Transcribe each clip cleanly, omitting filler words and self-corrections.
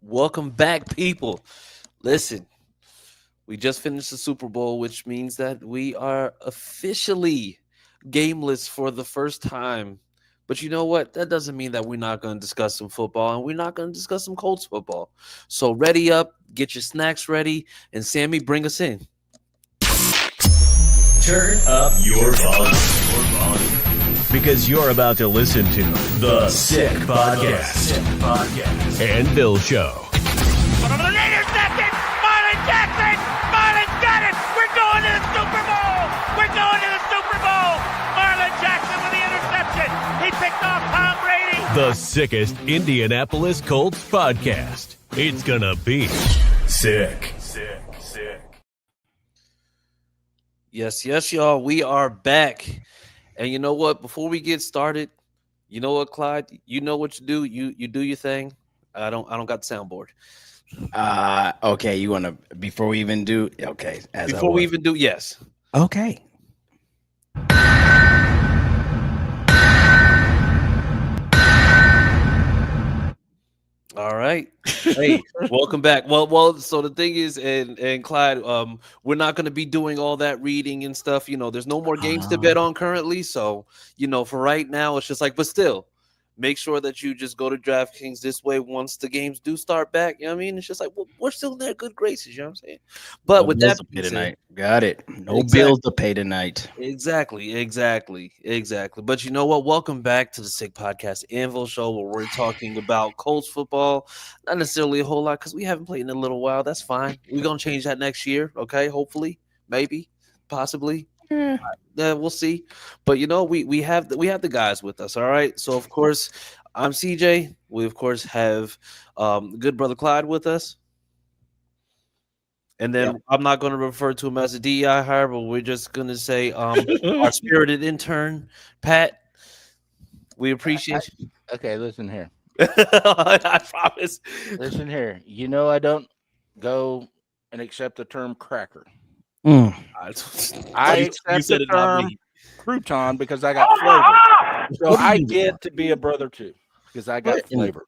Welcome back, people. Listen, we just finished the Super Bowl, which means that we are officially gameless for the first time. But you know what? That doesn't mean that we're not going to discuss some football and we're not going to discuss some Colts football. So, ready up, get your snacks ready, and Sammy, bring us in. Turn up your volume. Because you're about to listen to The Sick Podcast. And Bill Show. Intercepted! Marlon Jackson! Marlon's got it! We're going to the Super Bowl! We're going to the Super Bowl! Marlon Jackson with the interception! He picked off Tom Brady! The sickest Indianapolis Colts podcast. It's gonna be sick. Yes, y'all. We are back. And you know what? Before we get started, you know what, Clyde? You know what you do. You do your thing. I don't got the soundboard. Okay, you want to before we even do okay, Before we even do, yes. Okay. All right. Hey, welcome back. Well, so the thing is, and Clyde, we're not gonna be doing all that reading and stuff. You know, there's no more games to bet on currently. So, for right now, it's just like, but still, make sure that you just go to DraftKings this way once the games do start back. You know what I mean? It's just like, well, we're still in their good graces, you know what I'm saying? But No with bills that to pay being tonight. said, Got it. No Exactly. bills to pay tonight. Exactly. But you know what? Welcome back to the Sick Podcast Anvil Show, where we're talking about Colts football. Not necessarily a whole lot because we haven't played in a little while. That's fine. We're gonna change that next year. Okay, hopefully, maybe, possibly. We'll see. But we have the guys with us. All right. So of course, I'm CJ. We of course have good brother Clyde with us. And then I'm not going to refer to him as a DEI hire, but we're just going to say our spirited intern, Pat. We appreciate you. Okay, listen here. I promise. Listen here. You know I don't go and accept the term cracker. Mm. I You accept said the it, not term me. crouton because I got flavor. So I get to be a brother too because I got What in- flavor.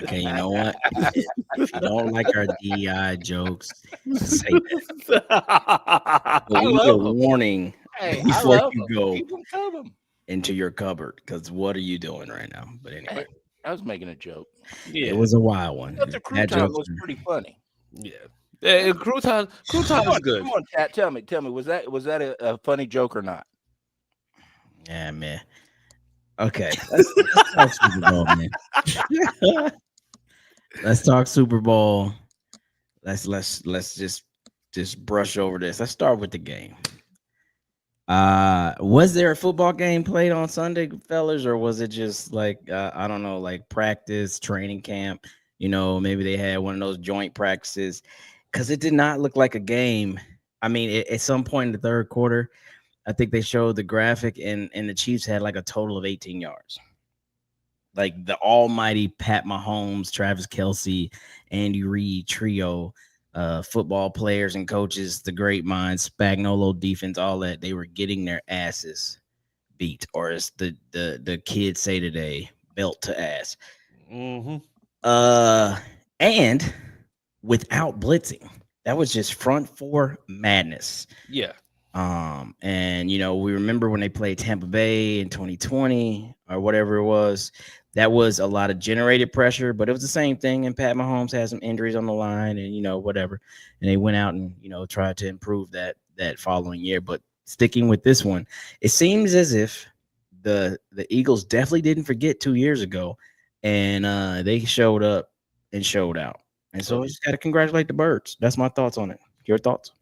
Okay, you know what? If you don't like our DI jokes, say that. But we need a warning Hey, I before love you them. go Keep them coming. into your cupboard. Because what are you doing right now? But anyway, Hey, I was making a joke. Yeah. it was a wild one. But the That crouton joke was pretty funny. Yeah. Crouton is good. Come on, Cat. Tell me, was that a funny joke or not? Yeah, man. Okay, let's talk Super Bowl, man. Let's talk Super Bowl. Let's just brush over this. Let's start with the game. Was there a football game played on Sunday, fellas, or was it just like I don't know, like practice, training camp? Maybe they had one of those joint practices because it did not look like a game. I mean, at some point in the third quarter, I think they showed the graphic, and the Chiefs had like a total of 18 yards. Like the almighty Pat Mahomes, Travis Kelce, Andy Reid trio, football players and coaches, the great minds, Spagnuolo defense, all that, they were getting their asses beat, or as the kids say today, belt to ass. Mm-hmm. And without blitzing, that was just front four madness. Yeah. And we remember when they played Tampa Bay in 2020 or whatever it was, that was a lot of generated pressure, but it was the same thing. And Pat Mahomes had some injuries on the line and, whatever. And they went out and, tried to improve that following year. But sticking with this one, it seems as if the Eagles definitely didn't forget 2 years ago, and they showed up and showed out. And so I just got to congratulate the Birds. That's my thoughts on it. Your thoughts?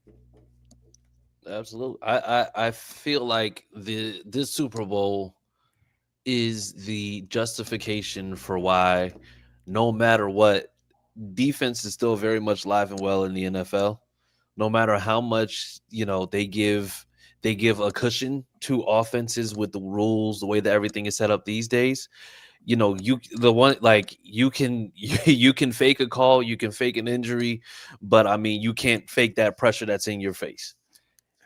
Absolutely. I feel like this Super Bowl is the justification for why no matter what, defense is still very much live and well in the NFL. No matter how much, they give a cushion to offenses with the rules, the way that everything is set up these days. You can fake a call, you can fake an injury, but I mean, you can't fake that pressure that's in your face.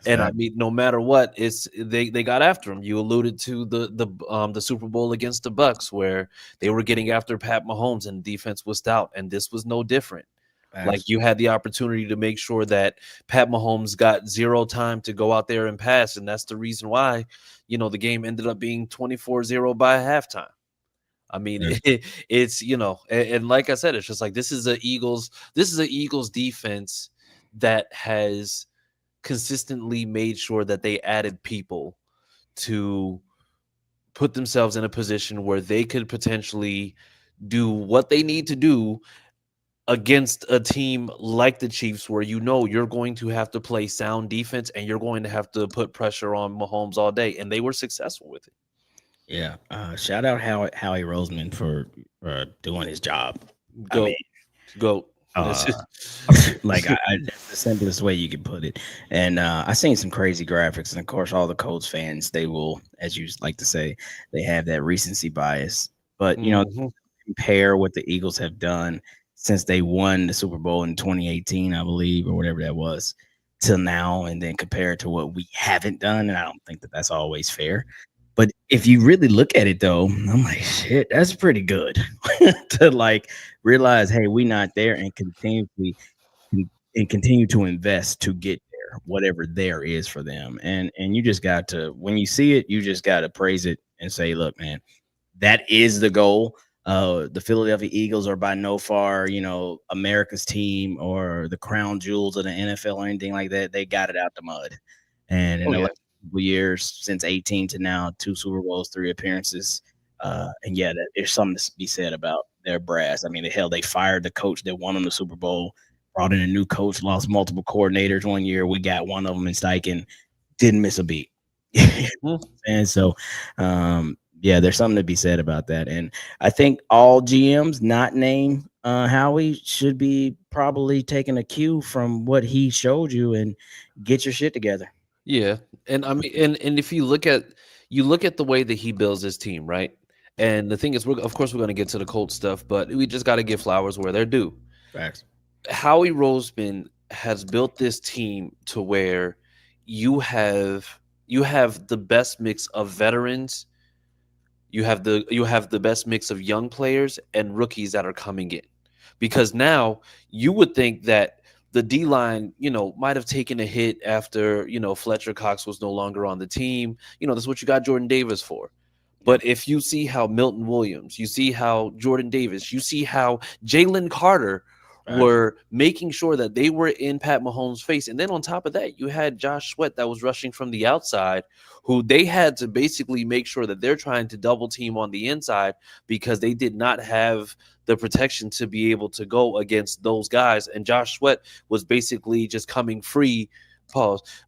And I mean, no matter what, it's they got after him. You alluded to the Super Bowl against the Bucks, where they were getting after Pat Mahomes and defense was stout, and this was no different. Like, you had the opportunity to make sure that Pat Mahomes got zero time to go out there and pass, and that's the reason why, the game ended up being 24-0 by halftime. I mean, it's and like I said, it's just like this is a Eagles defense that has consistently made sure that they added people to put themselves in a position where they could potentially do what they need to do against a team like the Chiefs, where you're going to have to play sound defense and you're going to have to put pressure on Mahomes all day, and they were successful with it. Yeah. Shout out Howie Roseman for doing his job. Go. That's the simplest way you can put it. And I seen some crazy graphics, and of course, all the Colts fans, they will, as you like to say, they have that recency bias. But compare what the Eagles have done since they won the Super Bowl in 2018, I believe, or whatever that was, till now, and then compare it to what we haven't done. And I don't think that that's always fair. But if you really look at it, though, I'm like, shit, that's pretty good to like realize, hey, we're not there, and continue to invest to get there, whatever there is for them. And you just got to, when you see it, you just got to praise it and say, look, man, that is the goal. The Philadelphia Eagles are by no far, America's team or the crown jewels of the NFL or anything like that. They got it out the mud. And in the last couple years, since 18 to now, 2 Super Bowls, 3 appearances. And yeah, there's something to be said about their brass. I mean, they fired the coach that won them the Super Bowl, brought in a new coach, lost multiple coordinators one year. We got one of them in Steichen, didn't miss a beat. And so, yeah, there's something to be said about that. And I think all GMs not named Howie should be probably taking a cue from what he showed you and get your shit together. Yeah. And I mean, and if you look at the way that he builds his team, right? And the thing is, of course we're going to get to the Colts stuff, but we just got to give flowers where they're due. Facts. Howie Roseman has built this team to where you have the best mix of veterans. You have the best mix of young players and rookies that are coming in, because now you would think that the D-line, might have taken a hit after, Fletcher Cox was no longer on the team. That's what you got Jordan Davis for. But if you see how Milton Williams, you see how Jordan Davis, you see how Jalen Carter were making sure that they were in Pat Mahomes' face. And then on top of that, you had Josh Sweat that was rushing from the outside, who they had to basically make sure that they're trying to double team on the inside, because they did not have the protection to be able to go against those guys. And Josh Sweat was basically just coming free,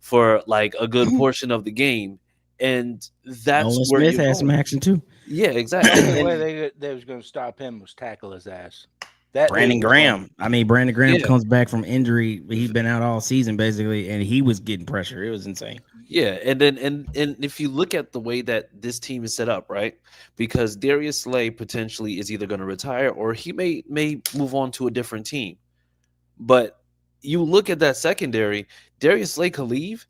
for like a good portion of the game. And that's Nolan where Smith had some action too. Yeah, exactly. The way they was going to stop him was tackle his ass. Brandon Graham. Brandon Graham comes back from injury. He's been out all season basically, and he was getting pressure. It was insane. Yeah, and then and if you look at the way that this team is set up, right? Because Darius Slay potentially is either going to retire or he may move on to a different team. But you look at that secondary, Darius Slay could leave,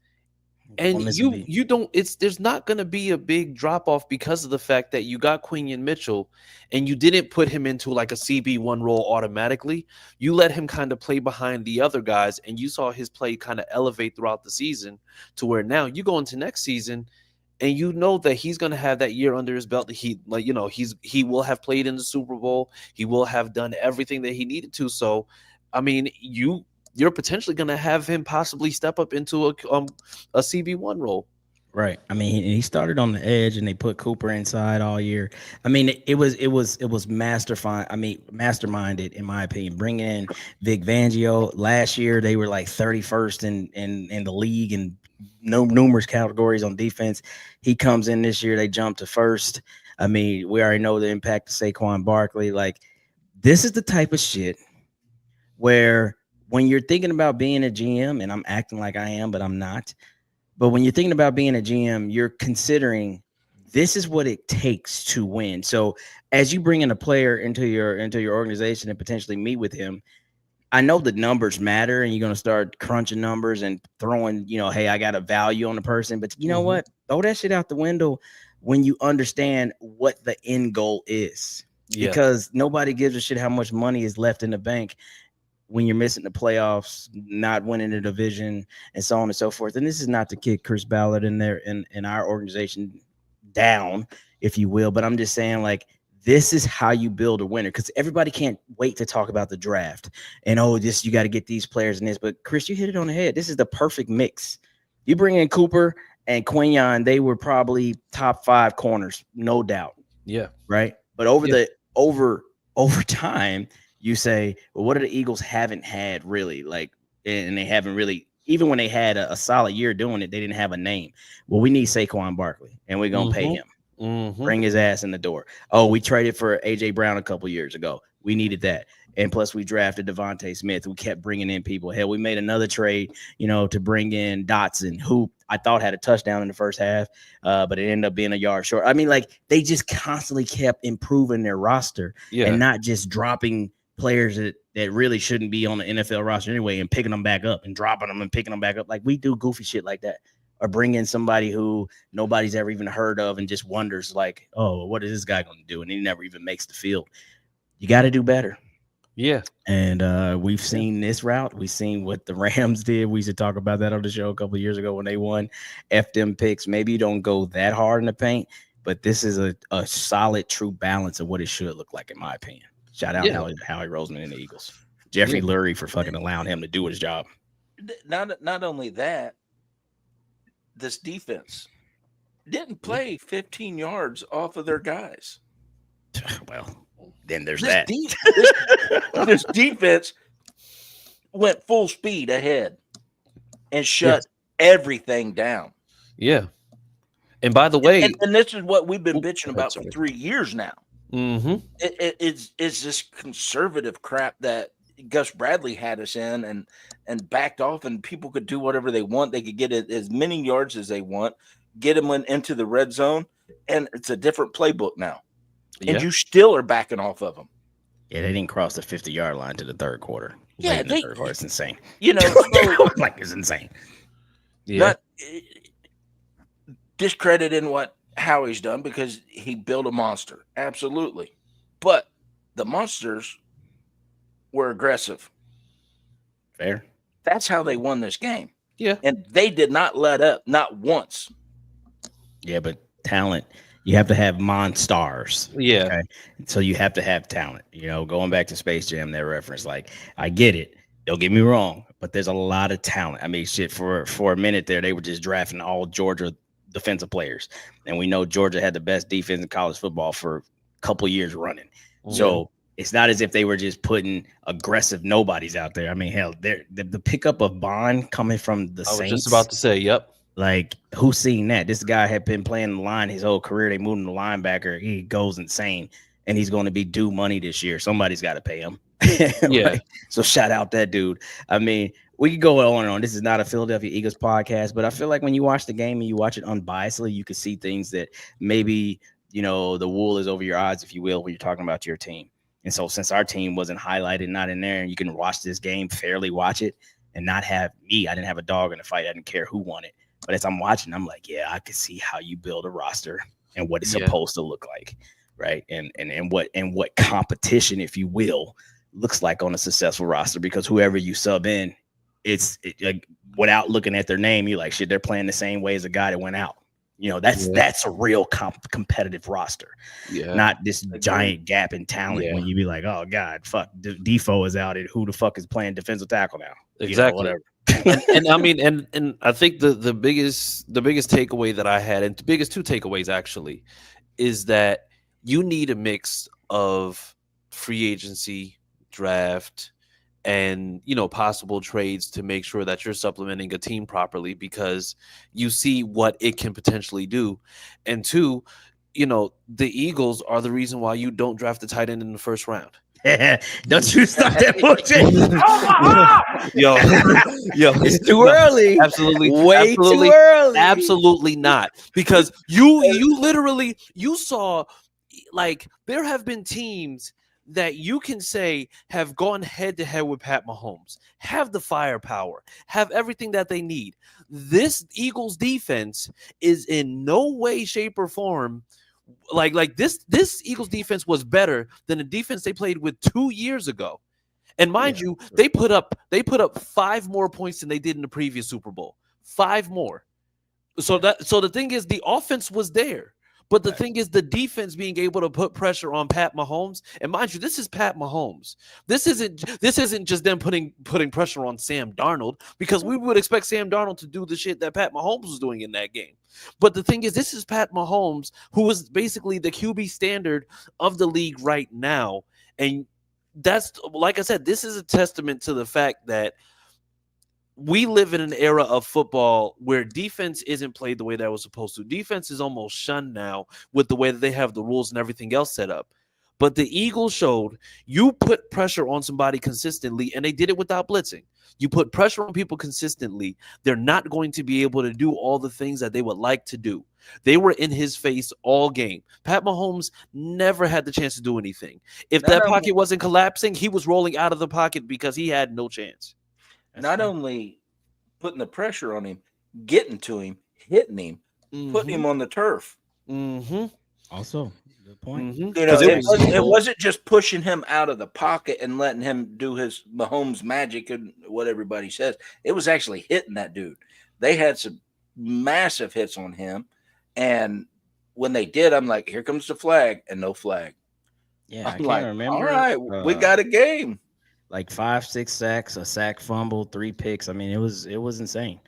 and you don't. There's not going to be a big drop off because of the fact that you got Quinion Mitchell, and you didn't put him into like a CB1 role automatically. You let him kind of play behind the other guys, and you saw his play kind of elevate throughout the season to where now you go into next season, and you know that he's going to have that year under his belt. He will have played in the Super Bowl. He will have done everything that he needed to. So, I mean, you're potentially going to have him possibly step up into a CB1 role. Right. I mean, he started on the edge, and they put Cooper inside all year. I mean, it was masterminded, in my opinion. Bringing in Vic Fangio last year, they were like 31st in the league and numerous categories on defense. He comes in this year, they jump to first. I mean, we already know the impact of Saquon Barkley. Like, this is the type of shit where when you're thinking about being a GM, and I'm acting like I am, but I'm not. But when you're thinking about being a GM, you're considering this is what it takes to win. So as you bring in a player into your organization and potentially meet with him, I know the numbers matter, and you're going to start crunching numbers and throwing, hey, I got a value on the person. But you know what? Throw that shit out the window when you understand what the end goal is. Yeah. Because nobody gives a shit how much money is left in the bank when you're missing the playoffs, not winning the division, and so on and so forth. And this is not to kick Chris Ballard in our organization down, if you will, but I'm just saying, like, this is how you build a winner, because everybody can't wait to talk about the draft and you got to get these players in this. But Chris, you hit it on the head. This is the perfect mix. You bring in Cooper and Quinyon, they were probably top 5 corners, no doubt. Yeah. Right. But over time, you say, well, what are the Eagles haven't had really, like, and they haven't really, even when they had a solid year doing it, they didn't have a name. Well, we need Saquon Barkley, and we're gonna pay him. Bring his ass in the door. Oh, we traded for AJ Brown a couple years ago. We needed that. And plus we drafted Devontae Smith. We kept bringing in people. Hell, we made another trade, to bring in Dotson, who I thought had a touchdown in the first half, but it ended up being a yard short. I mean, like, they just constantly kept improving their roster and not just dropping players that really shouldn't be on the NFL roster anyway and picking them back up and dropping them and picking them back up. Like, we do goofy shit like that. Or bring in somebody who nobody's ever even heard of and just wonders, like, oh, what is this guy going to do? And he never even makes the field. You got to do better. Yeah. And we've seen this route. We've seen what the Rams did. We used to talk about that on the show a couple of years ago when they won. F them picks. Maybe you don't go that hard in the paint, but this is a solid, true balance of what it should look like, in my opinion. Shout out to Howie Roseman and the Eagles. Jeffrey Lurie for fucking allowing him to do his job. Not only that, this defense didn't play 15 yards off of their guys. Well, then there's this that. This defense went full speed ahead and shut everything down. Yeah. And by the way, and this is what we've been bitching about for 3 years now. It's this conservative crap that Gus Bradley had us in and backed off, and people could do whatever they want. They could get as many yards as they want, get them into the red zone, and it's a different playbook now. And you still are backing off of them. Yeah, they didn't cross the 50-yard line to the third quarter. Yeah, the third quarter. It's insane. Like, it's insane. Yeah. Not discrediting what Howie's done, because he built a monster. Absolutely. But the monsters were aggressive. Fair. That's how they won this game. Yeah. And they did not let up, not once. Yeah, but talent, you have to have monstars. Yeah. Okay? So you have to have talent. Going back to Space Jam, that reference, like, I get it. Don't get me wrong, but there's a lot of talent. I mean, shit, for a minute there, they were just drafting all Georgia defensive players. And we know Georgia had the best defense in college football for a couple years running. Mm-hmm. So it's not as if they were just putting aggressive nobodies out there. I mean, hell, the pickup of Bond coming from the Saints. I was just about to say, yep. Like, who's seen that? This guy had been playing the line his whole career. They moved him to linebacker. He goes insane, and he's going to be due money this year. Somebody's got to pay him. Yeah. Right? So shout out that dude. I mean, we could go on and on. This is not a Philadelphia Eagles podcast, but I feel like when you watch the game and you watch it unbiasedly, you can see things that maybe, the wool is over your eyes, if you will, when you're talking about your team. And so since our team wasn't highlighted, not in there, and you can watch this game, fairly watch it, and not have me. I didn't have a dog in the fight. I didn't care who won it. But as I'm watching, I'm like, yeah, I can see how you build a roster and what it's supposed to look like, right? And what competition, if you will, looks like on a successful roster. Because whoever you sub in, like, without looking at their name, you're like, shit, they're playing the same way as a guy that went out. That's a real competitive roster, not this giant gap in talent when you be like, oh God, fuck, Defoe is out, and who the fuck is playing defensive tackle now? Exactly. Whatever. and I mean, and I think the biggest takeaway that I had, and the biggest two takeaways actually, is that you need a mix of free agency, draft, and possible trades to make sure that you're supplementing a team properly, because you see what it can potentially do. And two, the Eagles are the reason why you don't draft the tight end in the first round. Don't you start that bullshit. yo, it's too early. Absolutely, too early. Absolutely not, because you literally saw, like, there have been teams that you can say have gone head to head with Pat Mahomes, have the firepower, have everything that they need. This Eagles defense is in no way, shape, or form like this Eagles defense was better than the defense they played with 2 years ago. And mind you, they put up 5 more points than they did in the previous Super Bowl. 5 more. So the thing is, the offense was there. But the thing is, the defense being able to put pressure on Pat Mahomes, and mind you, this is Pat Mahomes. This isn't just them putting pressure on Sam Darnold, because we would expect Sam Darnold to do the shit that Pat Mahomes was doing in that game. But the thing is, this is Pat Mahomes, who is basically the QB standard of the league right now. And that's, like I said, this is a testament to the fact that we live in an era of football where defense isn't played the way that was supposed to. Defense is almost shunned now with the way that they have the rules and everything else set up. But the Eagles showed you put pressure on somebody consistently, and they did it without blitzing. You put pressure on people consistently, they're not going to be able to do all the things that they would like to do. They were in his face all game. Pat Mahomes never had the chance to do anything. If that pocket wasn't collapsing, he was rolling out of the pocket because he had no chance. Not only putting the pressure on him, getting to him, hitting him, putting him on the turf. Also, good point. You know, it wasn't just pushing him out of the pocket and letting him do his Mahomes magic and what everybody says. It was actually hitting that dude. They had some massive hits on him. And when they did, I'm like, here comes the flag, and no flag. Yeah, I'm I can't like, remember. all right, we got a game. Like 5-6 sacks, a sack fumble, 3 picks. I mean, it was insane.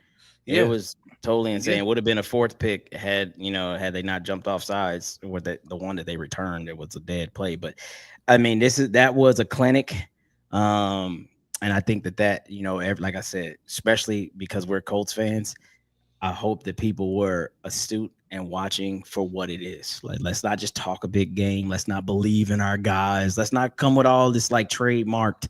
Yeah. It was totally insane. It would have been a 4th pick had they not jumped off sides, or the one that they returned. It was a dead play. But I mean, that was a clinic. And I think that like I said, especially because we're Colts fans, I hope that people were astute and watching for what it is. Like, let's not just talk a big game. Let's not believe in our guys. Let's not come with all this like trademarked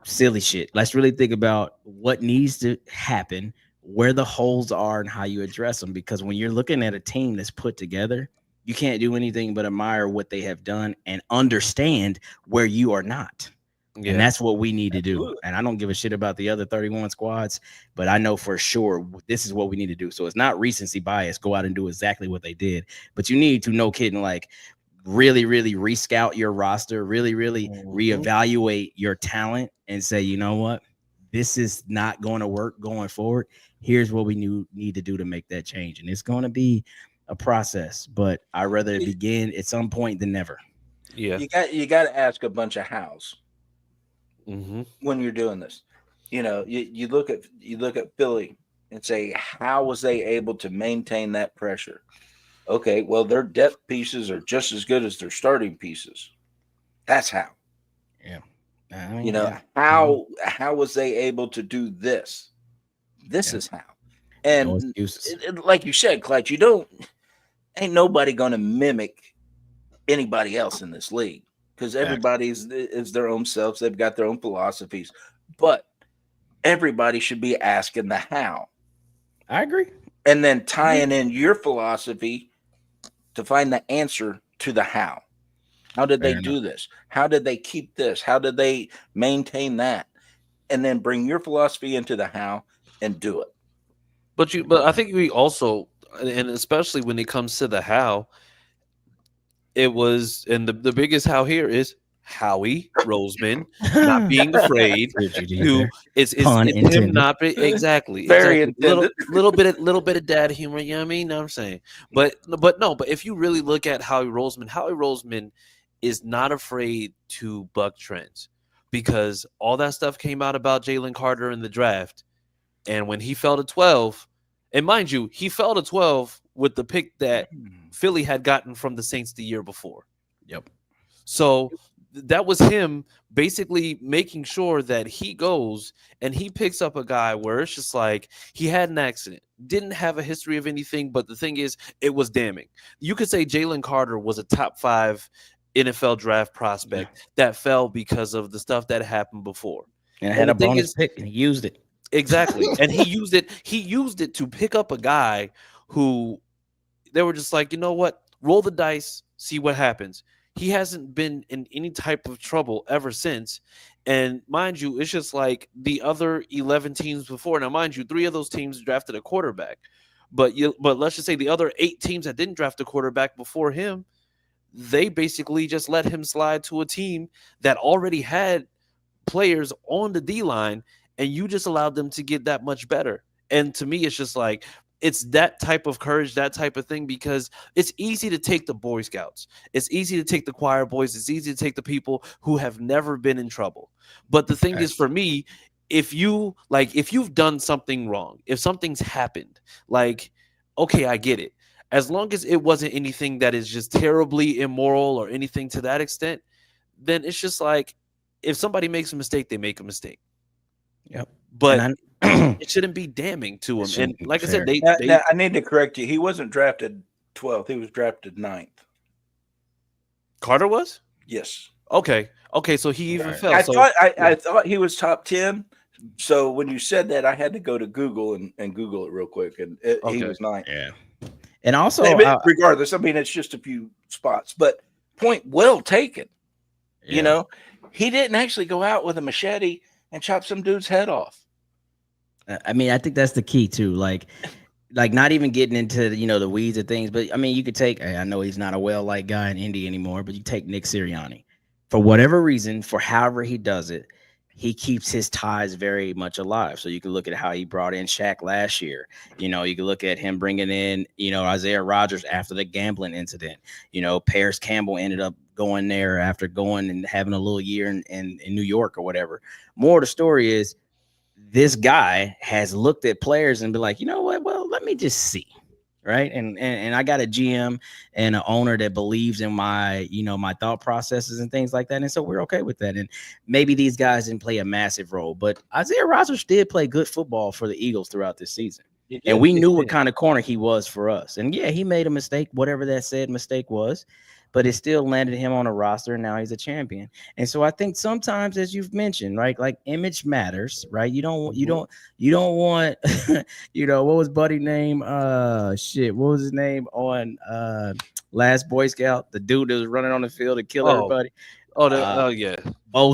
silly shit. Let's really think about what needs to happen, where the holes are, and how you address them. Because when you're looking at a team that's put together, you can't do anything but admire what they have done and understand where you are not. Yeah. And that's what we need to do. And I don't give a shit about the other 31 squads, but I know for sure this is what we need to do. So it's not recency bias. Go out and do exactly what they did. But you need to, no kidding, like really, really rescout your roster, really, really reevaluate your talent and say, you know what? This is not going to work going forward. Here's what we need to do to make that change. And it's going to be a process, but I'd rather it begin at some point than never. Yeah. You got to ask a bunch of hows. When you're doing this, you look at Philly and say, how was they able to maintain that pressure? Okay, well, their depth pieces are just as good as their starting pieces. That's how. Yeah. How was they able to do this? This is how. And like you said, Clyde, ain't nobody going to mimic anybody else in this league. Because everybody is their own selves. They've got their own philosophies. But everybody should be asking the how. I agree. And then tying in your philosophy to find the answer to the how. How did they do this? How did they keep this? How did they maintain that? And then bring your philosophy into the how and do it. But I think we also, and especially when it comes to the how, it was, and the biggest how here is Howie Roseman not being afraid to it's him not be, exactly little bit of dad humor, you know what I mean? Know what I'm saying? But if you really look at Howie Roseman is not afraid to buck trends, because all that stuff came out about Jalen Carter in the draft, and when he fell to 12, and mind you, he fell to 12 with the pick that Philly had gotten from the Saints the year before. Yep. So that was him basically making sure that he goes and he picks up a guy where it's just like he had an accident, didn't have a history of anything, but the thing is, it was damning. You could say Jalen Carter was a top 5 NFL draft prospect that fell because of the stuff that happened before. And had a bonus pick and he used it. Exactly. And he used it to pick up a guy who they were just like, you know what? Roll the dice, see what happens. he hasn't been in any type of trouble ever since. And mind you, it's just like the other 11 teams before. Now, mind you, 3 of those teams drafted a quarterback. But let's just say the other 8 teams that didn't draft a quarterback before him, they basically just let him slide to a team that already had players on the D line, and you just allowed them to get that much better. And to me, it's just like, it's that type of courage, that type of thing, because it's easy to take the Boy Scouts. It's easy to take the choir boys. It's easy to take the people who have never been in trouble. But the thing is, for me, if you've done something wrong, if something's happened, like, okay, I get it. As long as it wasn't anything that is just terribly immoral or anything to that extent, then it's just like, if somebody makes a mistake, they make a mistake. Yep. But it shouldn't be damning to him. And like I said, now, I need to correct you. He wasn't drafted 12th. He was drafted 9th. Carter was? Yes. Okay. So he even fell. I thought he was top 10. So when you said that, I had to go to Google and Google it real quick. And he was 9th. Yeah. And also, regardless, I mean, it's just a few spots. But point well taken. Yeah. You know, he didn't actually go out with a machete and chop some dude's head off. I mean, I think that's the key too. Like not even getting into the weeds of things, but I mean, you could take. I know he's not a well-liked guy in Indy anymore, but you take Nick Sirianni for whatever reason, for however he does it, he keeps his ties very much alive. So you can look at how he brought in Shaq last year. You can look at him bringing in Isaiah Rodgers after the gambling incident. Paris Campbell ended up going there after going and having a little year in New York or whatever. More of the story is, this guy has looked at players and be like, you know what? Well, let me just see. Right. And I got a GM and an owner that believes in my thought processes and things like that. And so we're okay with that. And maybe these guys didn't play a massive role, but Isaiah Rodgers did play good football for the Eagles throughout this season. And we knew what kind of corner he was for us. And yeah, he made a mistake, whatever that said mistake was, but it still landed him on a roster, and now he's a champion. And so I think sometimes, as you've mentioned, right, like image matters, right? You don't want, what was Buddy's name? What was his name on Last Boy Scout? The dude that was running on the field to kill everybody. Yeah.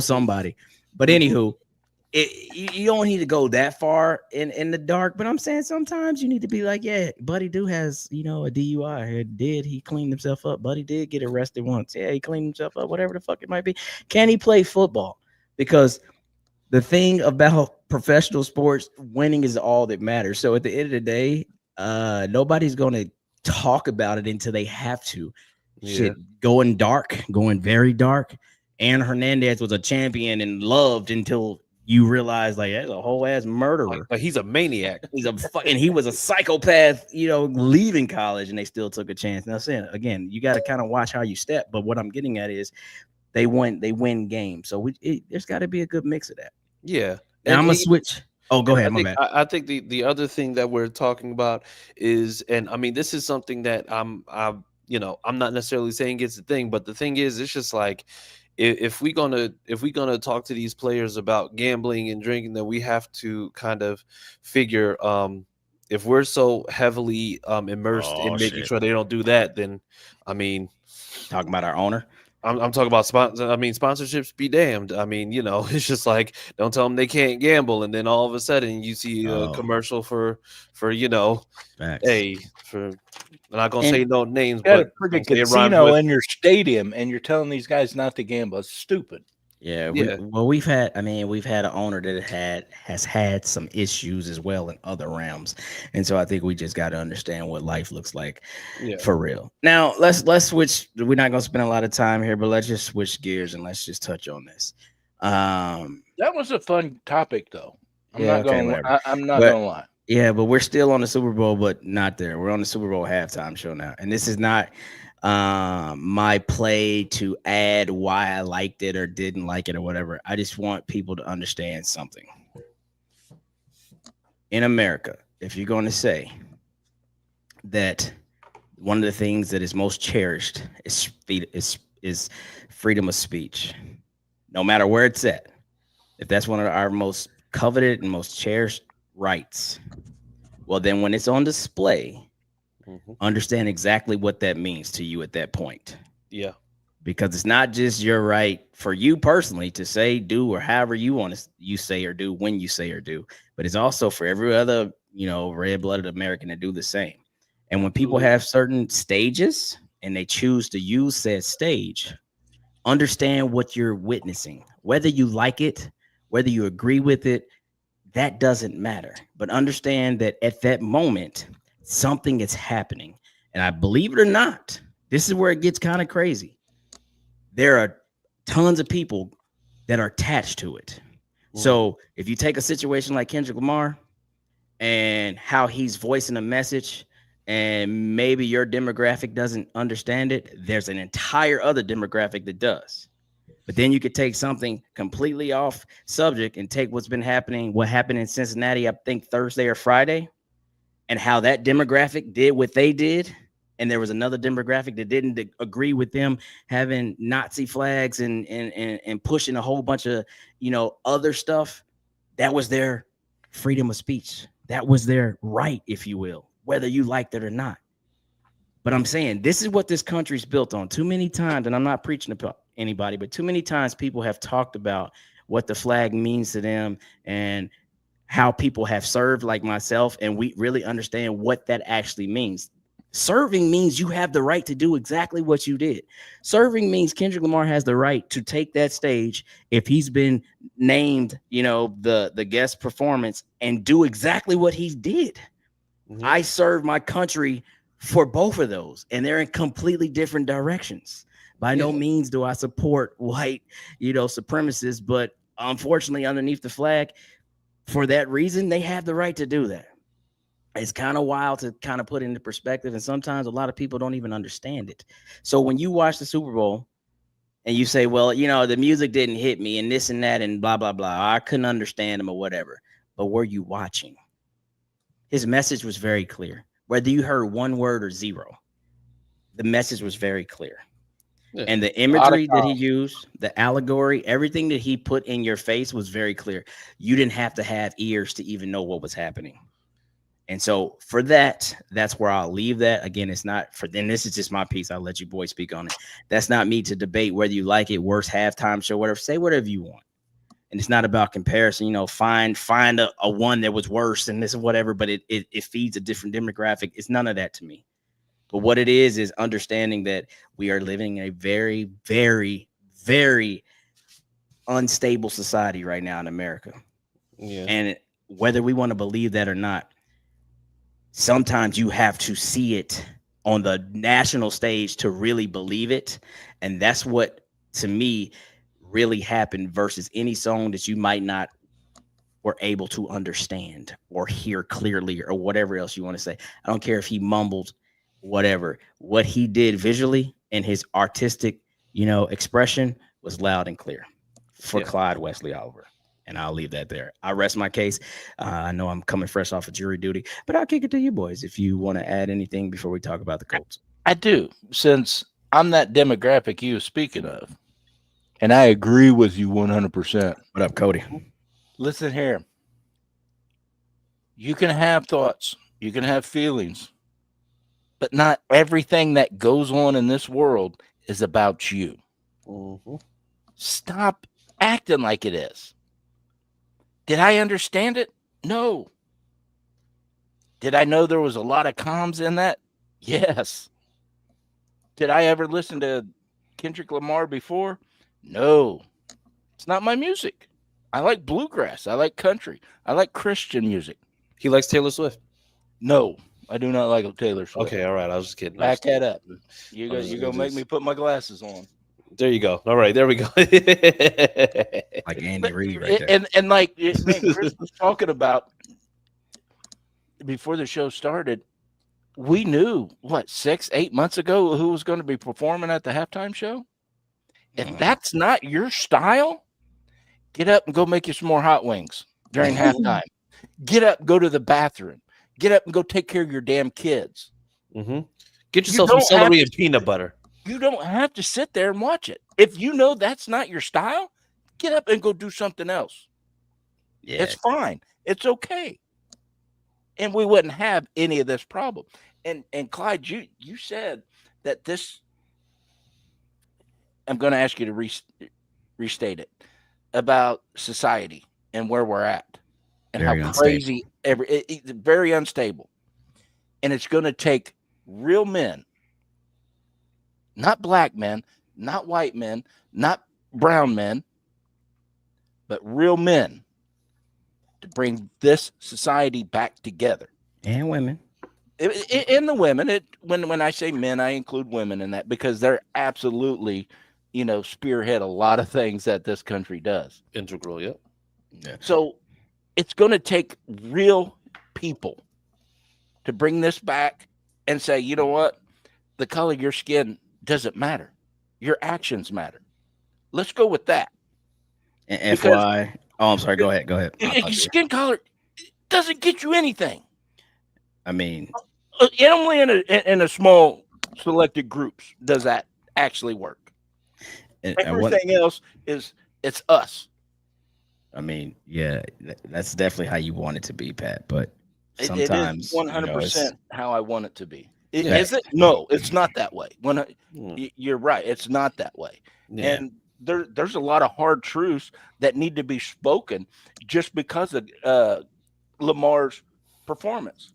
Somebody. But anywho, you don't need to go that far in the dark, but I'm saying sometimes you need to be like, yeah, Buddy has a DUI. He cleaned himself up? Buddy did get arrested once. Yeah, he cleaned himself up, whatever the fuck it might be. Can he play football? Because the thing about professional sports, winning is all that matters. So at the end of the day, nobody's going to talk about it until they have to. Shit, going very dark. Aaron Hernandez was a champion and loved until you realize, like, that's a whole ass murderer. Like he's a maniac. He was a psychopath, leaving college, and they still took a chance. Now, saying again, you got to kind of watch how you step. But what I'm getting at is, they win games. So there's got to be a good mix of that. Yeah. And I'm gonna switch. Oh, go ahead. I think the other thing that we're talking about is, and I mean, this is something that I'm not necessarily saying it's a thing, but the thing is, it's just like, if we're gonna talk to these players about gambling and drinking, then we have to kind of figure, if we're so heavily immersed in making sure they don't do that, then I mean, talking about our owner. I'm talking about sponsorships be damned. I mean, it's just like, don't tell them they can't gamble, and then all of a sudden you see a commercial for I'm not gonna say no names, but a freaking casino in your stadium, and you're telling these guys not to gamble. It's stupid. Yeah. We've had an owner that has had some issues as well in other realms, and so I think we just got to understand what life looks like for real. Now let's switch. We're not gonna spend a lot of time here, but let's just switch gears and let's just touch on this. That was a fun topic, though. I'm not gonna lie. Yeah, but we're still on the Super Bowl, but not there. We're on the Super Bowl halftime show now, and this is not my play to add why I liked it or didn't like it or whatever. I just want people to understand something. In America, if you're going to say that one of the things that is most cherished is freedom of speech, no matter where it's at, if that's one of our most coveted and most cherished rights, well, then when it's on display, understand exactly what that means to you at that point. Yeah. because it's not just your right for you personally to say, do, or however you want to you say or do when you say or do, but it's also for every other, red-blooded American to do the same. And when people have certain stages and they choose to use said stage, understand what you're witnessing, whether you like it, whether you agree with it, that doesn't matter. But understand that at that moment, something is happening. And I believe it or not, this is where it gets kind of crazy. There are tons of people that are attached to it. So if you take a situation like Kendrick Lamar and how he's voicing a message, and maybe your demographic doesn't understand it, there's an entire other demographic that does. But then you could take something completely off subject and take what's been happening, what happened in Cincinnati, I think Thursday or Friday, and how that demographic did what they did. And there was another demographic that didn't agree with them having Nazi flags and pushing a whole bunch of, other stuff. That was their freedom of speech. That was their right, if you will, whether you liked it or not. But I'm saying this is what this country's built on. Too many times, and I'm not preaching to anybody, but too many times people have talked about what the flag means to them and how people have served like myself, and we really understand what that actually means. Serving means you have the right to do exactly what you did. Serving means Kendrick Lamar has the right to take that stage if he's been named, the guest performance, and do exactly what he did. I serve my country for both of those, and they're in completely different directions. By no means do I support white, supremacists, but unfortunately, underneath the flag, for that reason, they have the right to do that. It's kind of wild to kind of put into perspective, and sometimes a lot of people don't even understand it. So when you watch the Super Bowl and you say, well, the music didn't hit me and this and that and blah, blah, blah, I couldn't understand him or whatever, but were you watching? His message was very clear. Whether you heard one word or zero, the message was very clear. Yeah. And the imagery that he used, the allegory, everything that he put in your face was very clear. You didn't have to have ears to even know what was happening. And so for that, that's where I'll leave that. Again, it's not for, and this is just my piece. I'll let you boys speak on it. That's not me to debate whether you like it, worst halftime show, whatever. Say whatever you want. And it's not about comparison, find a one that was worse and this or whatever, but it feeds a different demographic. It's none of that to me. But what it is understanding that we are living in a very, very, very unstable society right now in America. Yeah. And whether we want to believe that or not, sometimes you have to see it on the national stage to really believe it. And that's what, to me, really happened versus any song that you might not were able to understand or hear clearly or whatever else you want to say. I don't care if he mumbled, whatever. What he did visually and his artistic, expression was loud and clear for Clyde Wesley Oliver. And I'll leave that there. I rest my case. I know I'm coming fresh off of jury duty, but I'll kick it to you boys if you want to add anything before we talk about the Colts. I do, since I'm that demographic you were speaking of. And I agree with you 100%. What up, Cody? Listen here. You can have thoughts. You can have feelings. But not everything that goes on in this world is about you. Mm-hmm. Stop acting like it is. Did I understand it? No. Did I know there was a lot of comms in that? Yes. Did I ever listen to Kendrick Lamar before? No. It's not my music. I like bluegrass. I like country. I like Christian music. He likes Taylor Swift? No, I do not like Taylor Swift. Okay, all right. I was just kidding. Back that up. You're going to make me put my glasses on. There you go. All right, there we go. Like Andy Reid right there. And like Chris was talking about before the show started, we knew, 6-8 months ago, who was going to be performing at the halftime show? If that's not your style, get up and go make you some more hot wings during halftime. Get up, go to the bathroom. Get up and go take care of your damn kids. Mm-hmm. Get yourself some celery and peanut butter. You don't have to sit there and watch it. If you know that's not your style, get up and go do something else. Yeah. It's fine. It's okay. And we wouldn't have any of this problem. And Clyde, you said that this I'm going to ask you to restate it about society and where we're at and Very how unstable. crazy it's very unstable. And it's going to take real men, not black men, not white men, not brown men, but real men to bring this society back together. And women. In the women, when I say men, I include women in that because they're absolutely, spearhead a lot of things that this country does. Integral, yep. Yeah. So it's going to take real people to bring this back and say, you know what? The color of your skin doesn't matter. Your actions matter. Let's go with that. And FYI, I'm sorry. Go ahead. Skin color doesn't get you anything. I mean, only in a small selected groups does that actually work. Everything else it's us. I mean, yeah, that's definitely how you want it to be, Pat. But sometimes it is 100% how I want it to be. Yeah. Is it? No, it's not that way. You're right, it's not that way. Yeah. And there's a lot of hard truths that need to be spoken just because of Lamar's performance.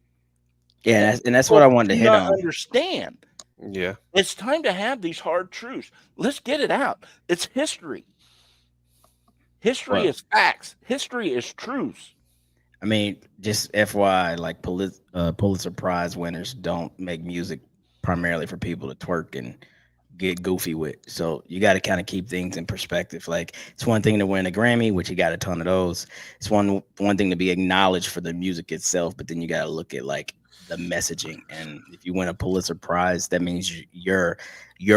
Yeah, and that's what I wanted to hit on. Understand. Yeah. It's time to have these hard truths. Let's get it out. It's history. History is facts. History is truths. I mean, just FYI, like Pulitzer Prize winners don't make music primarily for people to twerk and get goofy with. So you got to kind of keep things in perspective. Like, it's one thing to win a Grammy, which you got a ton of those. It's one thing to be acknowledged for the music itself, but then you got to look at like the messaging. And if you win a Pulitzer Prize, that means your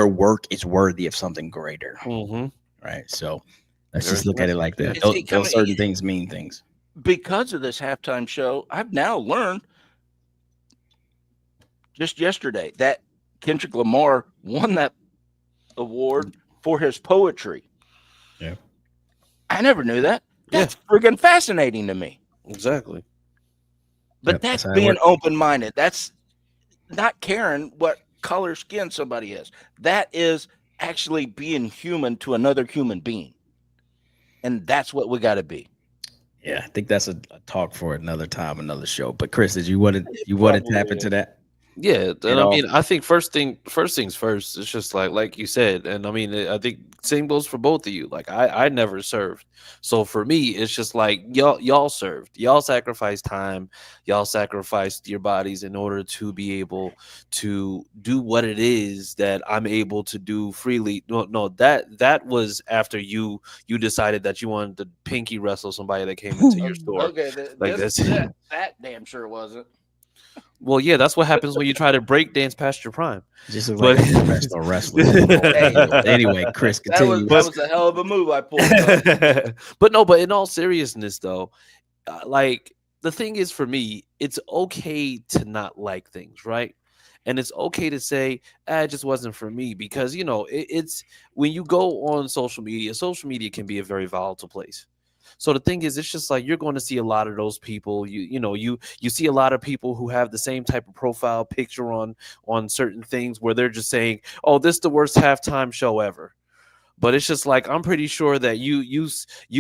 work is worthy of something greater. Mm-hmm. Right. So let's just look at it like that. Those certain things mean things. Because of this halftime show, I've now learned just yesterday that Kendrick Lamar won that award for his poetry. Yeah. I never knew that. That's friggin' fascinating to me. Exactly. But that's being open-minded. That's not caring what color skin somebody is. That is actually being human to another human being. And that's what we got to be. Yeah, I think that's a talk for another time, another show. But Chris, did you want to tap into that? Yeah, and I mean, I think first things first. It's just like you said, and I mean, I think same goes for both of you. Like I never served, so for me, it's just like y'all served, y'all sacrificed time, y'all sacrificed your bodies in order to be able to do what it is that I'm able to do freely. No, that was after you decided that you wanted to pinky wrestle somebody that came into your store. Okay, that damn sure wasn't. Well, yeah, that's what happens when you try to break dance past your prime. Just like a professional wrestler. Anyway, Chris, continue. That was a hell of a move I pulled up. But in all seriousness, though, like the thing is, for me, it's okay to not like things, right? And it's okay to say, it just wasn't for me, because it's when you go on social media can be a very volatile place. So the thing is, it's just like you're going to see a lot of those people. You see a lot of people who have the same type of profile picture on certain things where they're just saying, "Oh, this is the worst halftime show ever." But it's just like, I'm pretty sure that you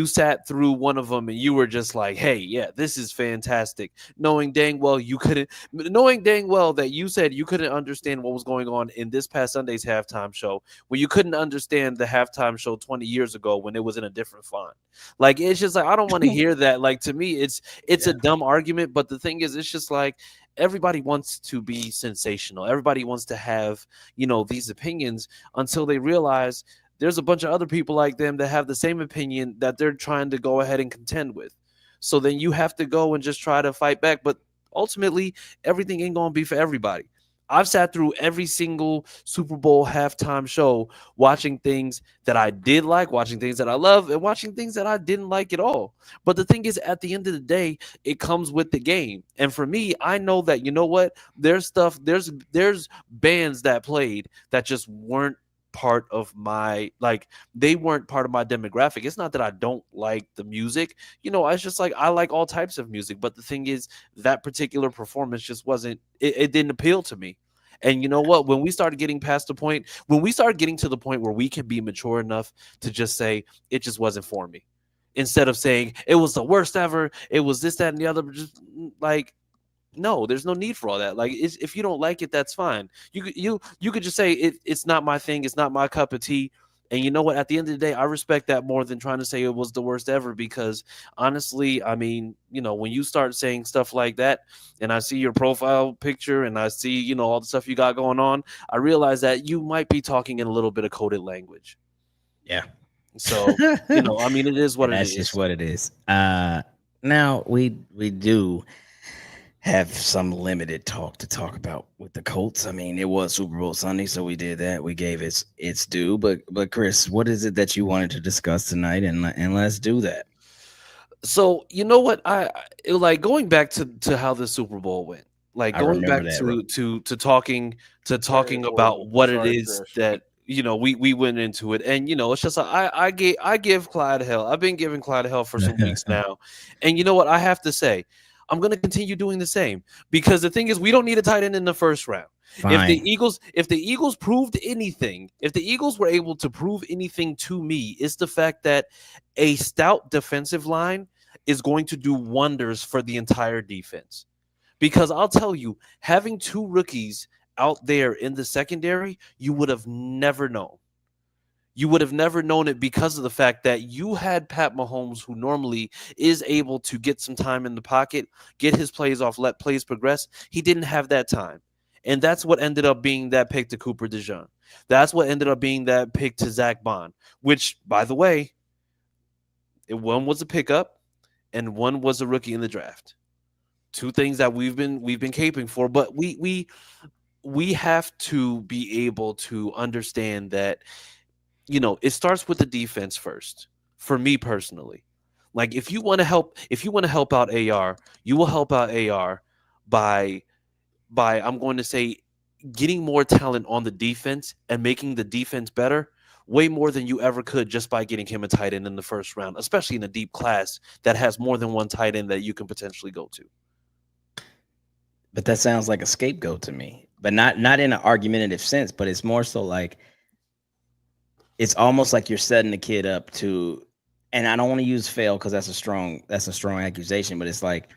sat through one of them and you were just like, "Hey, yeah, this is fantastic," knowing dang well that you said you couldn't understand what was going on in this past Sunday's halftime show, when you couldn't understand the halftime show 20 years ago when it was in a different font. Like, it's just like, I don't want to hear that. Like, to me, it's a dumb argument. But the thing is, it's just like, everybody wants to be sensational. Everybody wants to have, these opinions until they realize there's a bunch of other people like them that have the same opinion that they're trying to go ahead and contend with. So then you have to go and just try to fight back. But ultimately, everything ain't going to be for everybody. I've sat through every single Super Bowl halftime show, watching things that I did like, watching things that I love, and watching things that I didn't like at all. But the thing is, at the end of the day, it comes with the game. And for me, I know that, there's bands that played that just weren't part of my, they weren't part of my demographic. It's not that I don't like the music, it's just like, I like all types of music, but the thing is, that particular performance just wasn't, it didn't appeal to me. And you know what? When we started getting past the point, when we started getting to the point where we can be mature enough to just say it just wasn't for me, instead of saying it was the worst ever, it was this, that, and the other, just like, no, there's no need for all that. Like, if you don't like it, that's fine. You could just say it's not my thing, it's not my cup of tea. And you know what? At the end of the day, I respect that more than trying to say it was the worst ever. Because honestly, I mean, when you start saying stuff like that, and I see your profile picture, and I see all the stuff you got going on, I realize that you might be talking in a little bit of coded language. Yeah. So I mean, it is what it is. That's just what it is. Now we do have some limited talk to talk about with the Colts. I mean, it was Super Bowl Sunday, so we did that. We gave its due. But Chris, what is it that you wanted to discuss tonight? And let's do that. So you know what, I like going back to how the Super Bowl went. Like going back to talking about what it is that we went into it, and it's just like, I give Clyde hell. I've been giving Clyde hell for some weeks now, and you know what, I have to say, I'm going to continue doing the same, because the thing is, we don't need a tight end in the first round. Fine. If the Eagles proved anything, if the Eagles were able to prove anything to me, it's the fact that a stout defensive line is going to do wonders for the entire defense. Because I'll tell you, having two rookies out there in the secondary, you would have never known. You would have never known it, because of the fact that you had Pat Mahomes, who normally is able to get some time in the pocket, get his plays off, let plays progress. He didn't have that time. And that's what ended up being that pick to Cooper DeJean. That's what ended up being that pick to Zach Bond, which, by the way, one was a pickup and one was a rookie in the draft. Two things that we've been caping for, but we have to be able to understand that it starts with the defense first. For me personally, like, if you want to help out AR, you will help out AR by I'm going to say getting more talent on the defense and making the defense better, way more than you ever could just by getting him a tight end in the first round, especially in a deep class that has more than one tight end that you can potentially go to. But that sounds like a scapegoat to me, but not in an argumentative sense, but it's more so like, it's almost like you're setting the kid up to, and I don't want to use fail because that's a strong accusation, but it's like,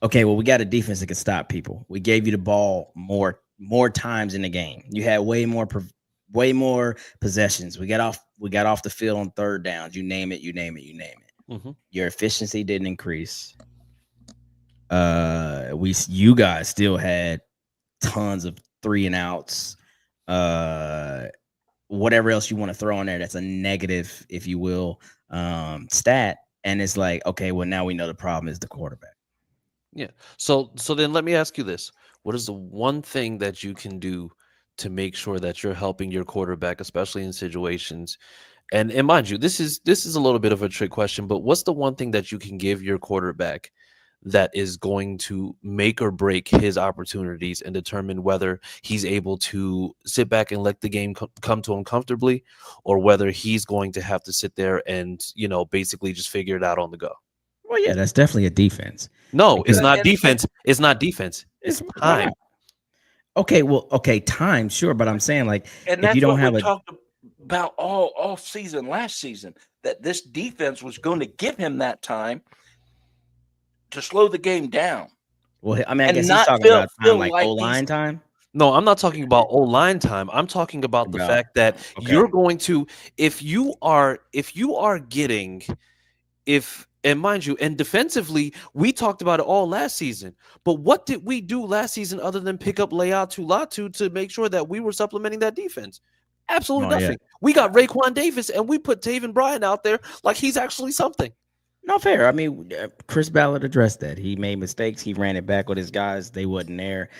okay, well, we got a defense that can stop people. We gave you the ball more times in the game. You had way more possessions. We got off the field on third downs. You name it. Mm-hmm. Your efficiency didn't increase. You guys still had tons of 3 and outs. Whatever else you want to throw in there, that's a negative, if you will, stat. And it's like, okay, well, now we know the problem is the quarterback. Yeah. So then let me ask you this. What is the one thing that you can do to make sure that you're helping your quarterback, especially in situations? And mind you, this is a little bit of a trick question, but what's the one thing that you can give your quarterback that is going to make or break his opportunities and determine whether he's able to sit back and let the game come to him comfortably, or whether he's going to have to sit there and, basically just figure it out on the go? Well, yeah, that's definitely a defense. No, it's not defense. It's not defense. It's time. Okay, time, sure, but I'm saying, like, and if you don't have talked about all season last season, that this defense was going to give him that time to slow the game down. Well, I mean, I guess he's talking about time, like O-line time. No, I'm not talking about O-line time. I'm talking about the fact that you're going to, if you are getting, and mind you, and defensively, we talked about it all last season. But what did we do last season other than pick up Leatu Latu to make sure that we were supplementing that defense? Absolutely nothing. Yeah. We got Raekwon Davis, and we put Taven Bryan out there like he's actually something. No, fair. I mean, Chris Ballard addressed that. He made mistakes. He ran it back with his guys. They wasn't there.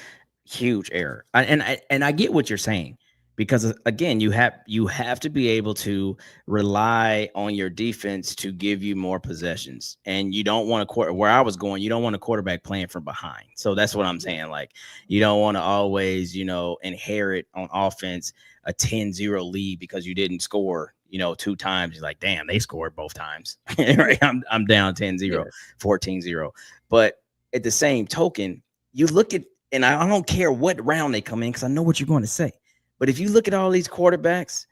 Huge error. And I get what you're saying, because again, you have to be able to rely on your defense to give you more possessions. And you don't want where I was going, you don't want a quarterback playing from behind. So that's what I'm saying. Like, you don't want to always, inherit on offense a 10-0 lead because you didn't score 2 times. You're like, damn, they scored both times. Right? I'm down 10-0, 14-0. But at the same token, you look at and I don't care what round they come in because I know what you're going to say. But if you look at all these quarterbacks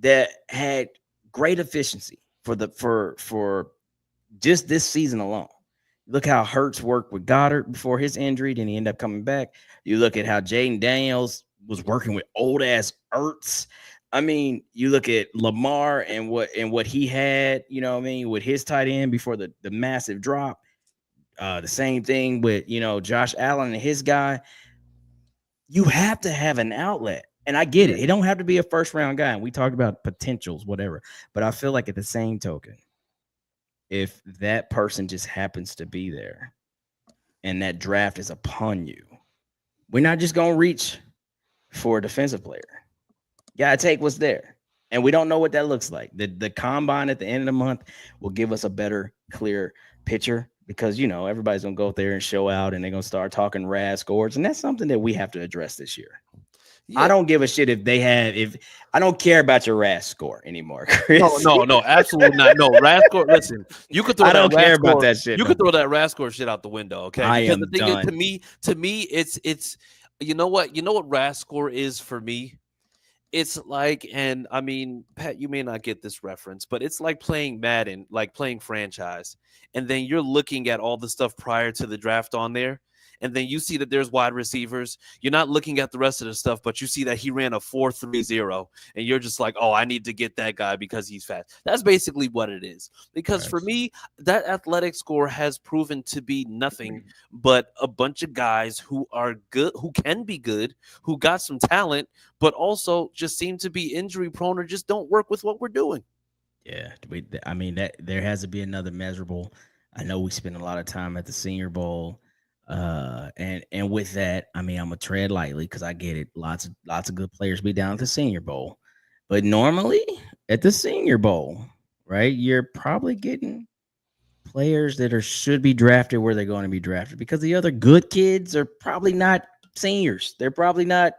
that had great efficiency for just this season alone, look how Hurts worked with Goddard before his injury, then he ended up coming back. You look at how Jaden Daniels was working with old ass Ertz. I mean, you look at Lamar and what he had, you know what I mean, with his tight end before the massive drop. The same thing with, Josh Allen and his guy. You have to have an outlet. And I get it. It don't have to be a first round guy. And we talked about potentials, whatever. But I feel like at the same token, if that person just happens to be there and that draft is upon you, we're not just going to reach for a defensive player. You got to take what's there. And we don't know what that looks like. The combine at the end of the month will give us a better, clear picture because, everybody's going to go up there and show out and they're going to start talking RAS scores. And that's something that we have to address this year. Yeah. I don't give a shit if I don't care about your RAS score anymore, Chris. No, absolutely not. No, RAS score. Listen, you could throw I don't that care score, about that shit. You could throw that RAS score shit out the window, okay? I because am the thing done. is, to me, it's you know what RAS score is for me. It's like, and I mean, Pat, you may not get this reference, but it's like playing Madden, like playing franchise, and then you're looking at all the stuff prior to the draft on there. And then you see that there's wide receivers. You're not looking at the rest of the stuff, but you see that he ran a 4.30, and you're just like, oh, I need to get that guy because he's fast. That's basically what it is. Because for me, that athletic score has proven to be nothing but a bunch of guys who are good, who can be good, who got some talent, but also just seem to be injury prone or just don't work with what we're doing. Yeah, I mean that there has to be another measurable. I know we spend a lot of time at the Senior Bowl. And with that, I mean, I'm gonna tread lightly because I get it. Lots of good players be down at the Senior Bowl, but normally at the Senior Bowl, right, you're probably getting players that should be drafted where they're going to be drafted because the other good kids are probably not seniors. They're probably not,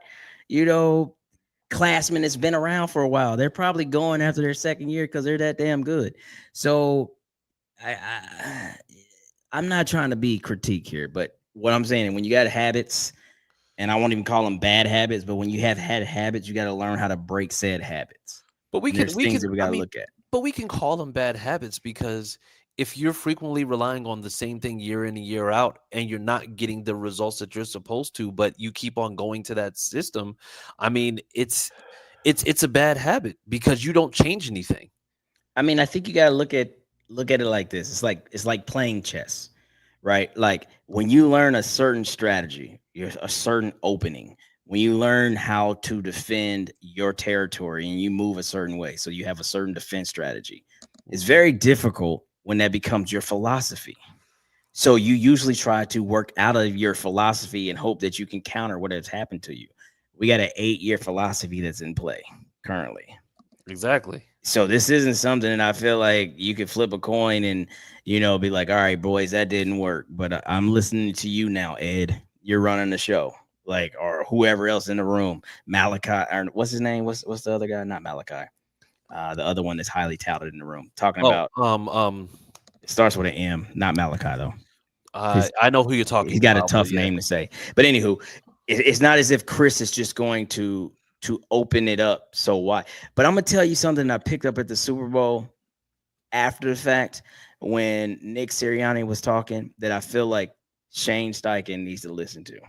classmen that's been around for a while. They're probably going after their second year because they're that damn good. So I'm not trying to be critique here, but what I'm saying, when you got habits, and I won't even call them bad habits, but when you have had habits, you got to learn how to break said habits. But we can look at. But we can call them bad habits because if you're frequently relying on the same thing year in and year out, and you're not getting the results that you're supposed to, but you keep on going to that system, I mean, it's a bad habit because you don't change anything. I mean, I think you got to look at it like this. It's like playing chess. Right? Like when you learn a certain strategy, a certain opening, when you learn how to defend your territory and you move a certain way, so you have a certain defense strategy, it's very difficult when that becomes your philosophy. So you usually try to work out of your philosophy and hope that you can counter what has happened to you. We got an 8-year philosophy that's in play currently. Exactly. So this isn't something that I feel like you could flip a coin and, be like, all right, boys, that didn't work. But I'm listening to you now, Ed. You're running the show, like, or whoever else in the room. Malachi, or what's his name? What's the other guy? Not Malachi. The other one that's highly touted in the room. Talking about. It starts with an M. Not Malachi though. I know who you're talking. He's got a tough name to say. But anywho, it's not as if Chris is just going to open it up so wide. But I'm gonna tell you something I picked up at the Super Bowl after the fact when Nick Sirianni was talking that I feel like Shane Steichen needs to listen to.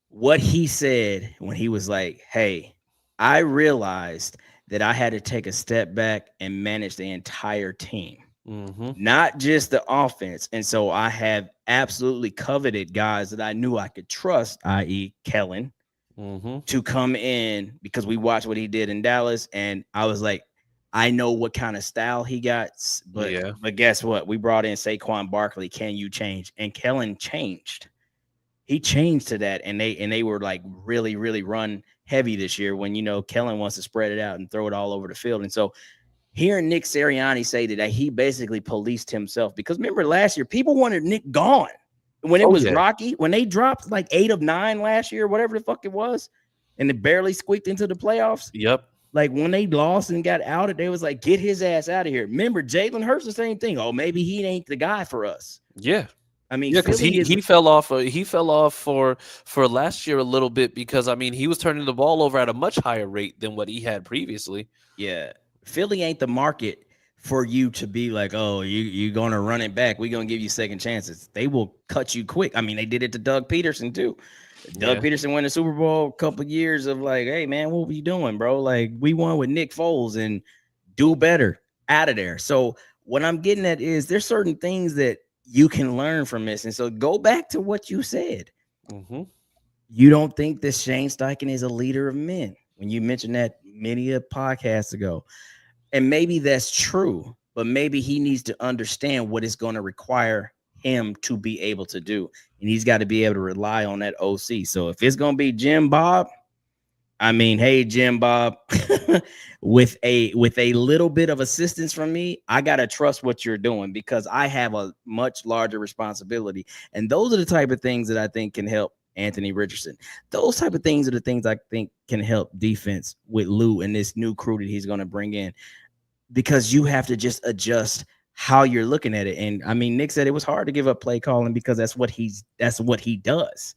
What he said when he was like, hey, I realized that I had to take a step back and manage the entire team, not just the offense. And so I have absolutely coveted guys that I knew I could trust, i.e. Kellen, to come in because we watched what he did in Dallas. And I was like, I know what kind of style he got, but guess what? We brought in Saquon Barkley. Can you change? And Kellen changed. He changed to that, and they were like really, really run heavy this year when Kellen wants to spread it out and throw it all over the field. And so hearing Nick Sirianni say that he basically policed himself, because remember last year people wanted Nick gone when it was rocky, when they dropped like 8 of 9 last year, whatever the fuck it was, and it barely squeaked into the playoffs. Yep. Like when they lost and got outed, they was like, get his ass out of here. Remember, Jalen Hurts, the same thing. Oh, maybe he ain't the guy for us. Yeah. I mean, Yeah, because Philly he fell off. He fell off for last year a little bit because I mean he was turning the ball over at a much higher rate than what he had previously. Yeah, Philly ain't the market for you to be like, oh, you're gonna run it back. We're gonna give you second chances. They will cut you quick. I mean, they did it to Doug Peterson too. Doug Peterson won the Super Bowl a couple years of like, hey man, what were you doing, bro? Like we won with Nick Foles and do better out of there. So what I'm getting at is there's certain things that you can learn from this. And so go back to what you said. Mm-hmm. You don't think that Shane Steichen is a leader of men when you mentioned that many a podcast ago. And maybe that's true, but maybe he needs to understand what it's going to require him to be able to do. And he's got to be able to rely on that OC. So if it's going to be Jim Bob, I mean, hey, Jim Bob, with a little bit of assistance from me, I got to trust what you're doing because I have a much larger responsibility. And those are the type of things that I think can help Anthony Richardson. Those type of things are the things I think can help defense with Lou and this new crew that he's going to bring in, because you have to just adjust how you're looking at it. And I mean, Nick said it was hard to give up play calling because that's what he does.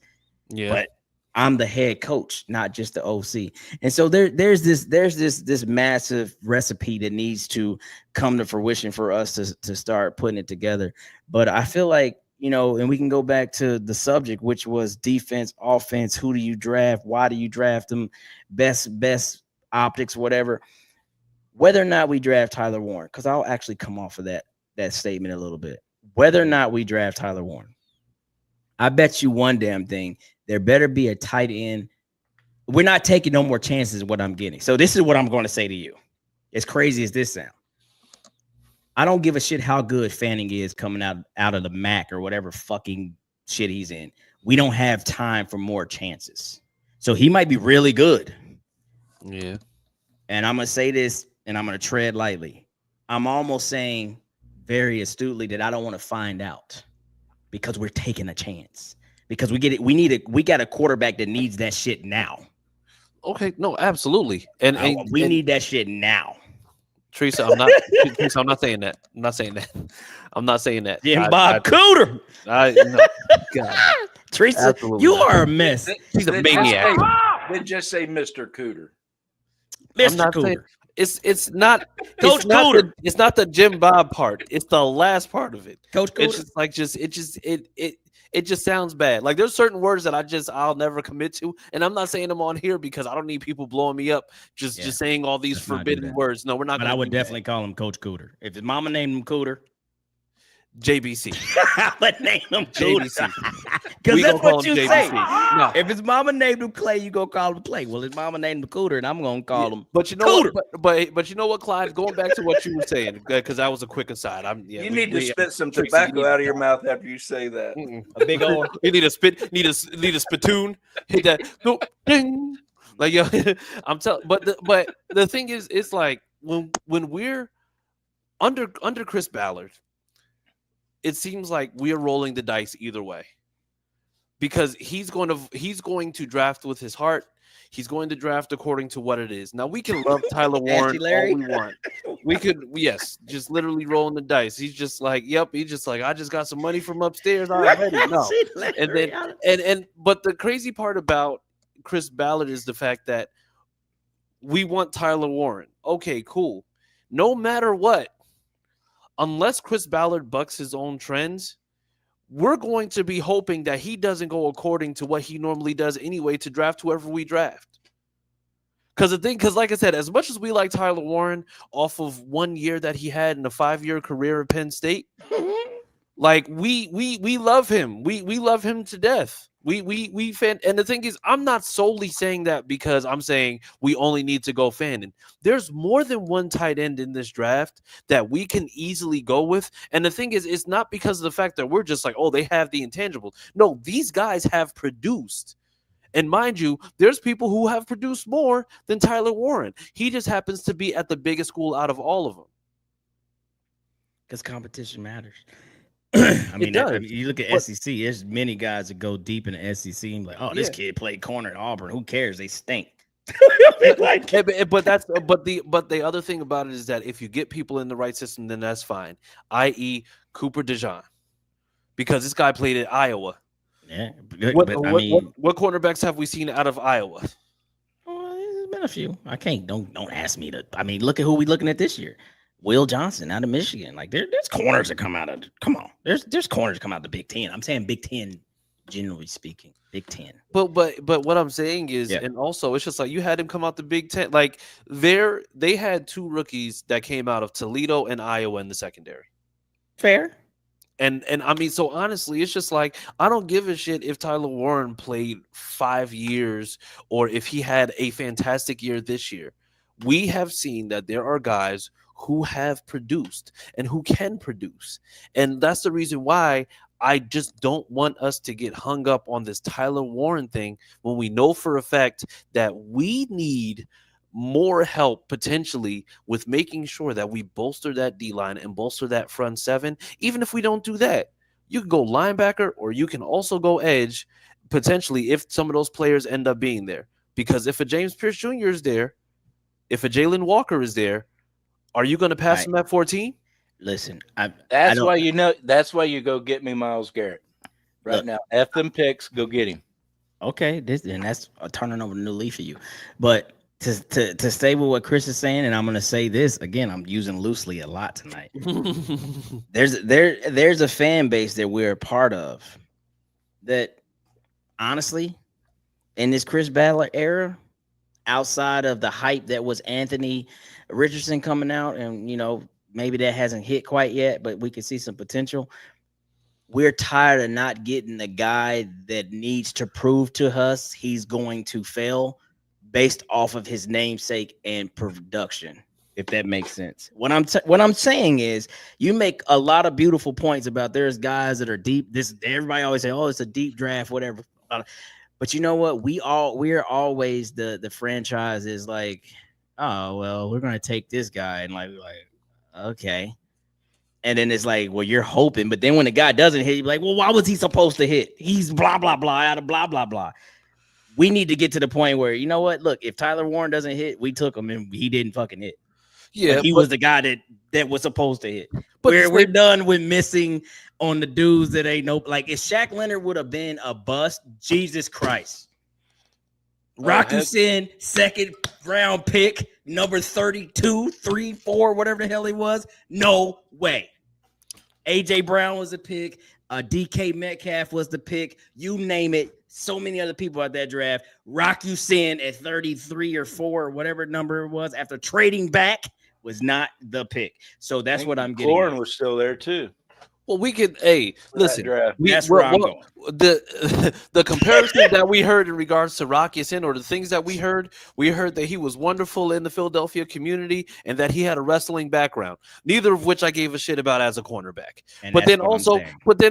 Yeah. But I'm the head coach, not just the OC. And so there's this massive recipe that needs to come to fruition for us to start putting it together. But I feel like, you know, and we can go back to the subject, which was defense, offense. Who do you draft? Why do you draft them? Best optics, whatever. Whether or not we draft Tyler Warren, because I'll actually come off of that statement a little bit. Whether or not we draft Tyler Warren, I bet you one damn thing. There better be a tight end. We're not taking no more chances what I'm getting. So this is what I'm going to say to you. As crazy as this sounds, I don't give a shit how good Fanning is coming out of the MAC or whatever fucking shit he's in. We don't have time for more chances. So he might be really good. Yeah. And I'm going to say this, and I'm going to tread lightly. I'm almost saying very astutely that I don't want to find out because we're taking a chance. Because we get it, we got a quarterback that needs that shit now. Okay, no, absolutely, and we need that shit now. Teresa, I'm not saying that. I'm not saying that. I'm not saying that. Jim Bob Cooter. No, God. Teresa, absolutely you not. Are a mess. She's a maniac. They just say Mr. Cooter. Mr. Cooter. It's not Coach Cooter. It's not the Jim Bob part. It's the last part of it. Coach Cooter. It's just it just sounds bad. Like there's certain words that I'll never commit to, and I'm not saying them on here because I don't need people blowing me up just saying all these forbidden words. No, we're not. But I would definitely call him Coach Cooter. If his mama named him Cooter, JBC. I would name him Cooter. Because that's what you say. No. If his mama named him Clay, you go call him Clay. Well, his mama named him Cooter, and I'm gonna call him. But you know Cooter. But you know what, Clyde? Going back to what you were saying, because that was a quick aside. You need to spit some tobacco out of your mouth after you say that. A big old. You need a spittoon. Hit that. No, ding. Like yo, I'm telling. But the thing is, it's like when we're under Chris Ballard, it seems like we are rolling the dice either way, because he's going to draft with his heart. He's going to draft according to what it is. Now we can love Tyler Warren all we want. We could, yes, just literally rolling the dice. He's just like, yep. He's just like, I just got some money from upstairs already. No, and then but the crazy part about Chris Ballard is the fact that we want Tyler Warren. Okay, cool. No matter what, unless Chris Ballard bucks his own trends, we're going to be hoping that he doesn't go according to what he normally does anyway to draft whoever we draft. Because like I said, as much as we like Tyler Warren off of 1 year that he had in a 5-year career at Penn State, like we love him. We love him to death. And the thing is, I'm not solely saying that because I'm saying we only need to go Fannin. There's more than one tight end in this draft that we can easily go with. And the thing is, it's not because of the fact that we're just like, oh, they have the intangibles. No, these guys have produced. And mind you, there's people who have produced more than Tyler Warren. He just happens to be at the biggest school out of all of them. Because competition matters. I mean, you look at SEC, there's many guys that go deep in the SEC and like, oh, this kid played corner at Auburn. Who cares? They stink. But the other thing about it is that if you get people in the right system, then that's fine. I.e., Cooper DeJean. because this guy played at Iowa. Yeah, What but what cornerbacks have we seen out of Iowa? there's been a few. I can't. Don't ask me to. I mean, look at who we looking at this year. Will Johnson out of Michigan. Like there's corners that come out of. Come on, there's corners that come out of the Big Ten. I'm saying Big Ten, generally speaking, Big Ten. But what I'm saying is, and also it's just like you had him come out the Big Ten. Like they had 2 rookies that came out of Toledo and Iowa in the secondary. Fair. And I mean, so honestly, it's just like I don't give a shit if Tyler Warren played 5 years or if he had a fantastic year this year. We have seen that there are guys who have produced and who can produce. And that's the reason why I just don't want us to get hung up on this Tyler Warren thing when we know for a fact that we need more help potentially with making sure that we bolster that D-line and bolster that front 7. Even if we don't do that, you can go linebacker or you can also go edge potentially if some of those players end up being there. Because if a James Pierce Jr. is there, if a Jalen Walker is there, are you going to pass him at 14? Listen, that's why you go get me Myles Garrett right now. F them picks, go get him. Okay, that's turning over a new leaf for you. But to stay with what Chris is saying, and I'm going to say this again, I'm using loosely a lot tonight. There's a fan base that we're a part of that, honestly, in this Chris Ballard era, outside of the hype that was Anthony Richardson coming out, and maybe that hasn't hit quite yet, but we can see some potential. We're tired of not getting the guy that needs to prove to us he's going to fail based off of his namesake and production, if that makes sense. What I'm saying is, you make a lot of beautiful points about there's guys that are deep. Everybody always say, "Oh, it's a deep draft," whatever. But you know what? We're always the franchise is like, "Oh, well, we're gonna take this guy," and like okay. And then it's like, well, you're hoping, but then when the guy doesn't hit, you're like, well, why was he supposed to hit? He's blah blah blah out of blah blah blah. We need to get to the point where, you know what? Look, if Tyler Warren doesn't hit, we took him and he didn't fucking hit. Yeah, he was the guy that was supposed to hit. But we're done with missing on the dudes that ain't no. Like, if Shaq Leonard would have been a bust, Jesus Christ. Rocky Sin, 2nd round pick, number 32, 3, 4, whatever the hell he was. No way. AJ Brown was a pick. DK Metcalf was the pick. You name it. So many other people at that draft. Rocky Sin at 33 or 4 or whatever number it was after trading back was not the pick. So that's what I'm getting. Warren was still there too. Well, we could. Listen. That's where I'm going. The comparison that we heard in regards to Rocky Sin, or the things that we heard that he was wonderful in the Philadelphia community and that he had a wrestling background. Neither of which I gave a shit about as a cornerback. But then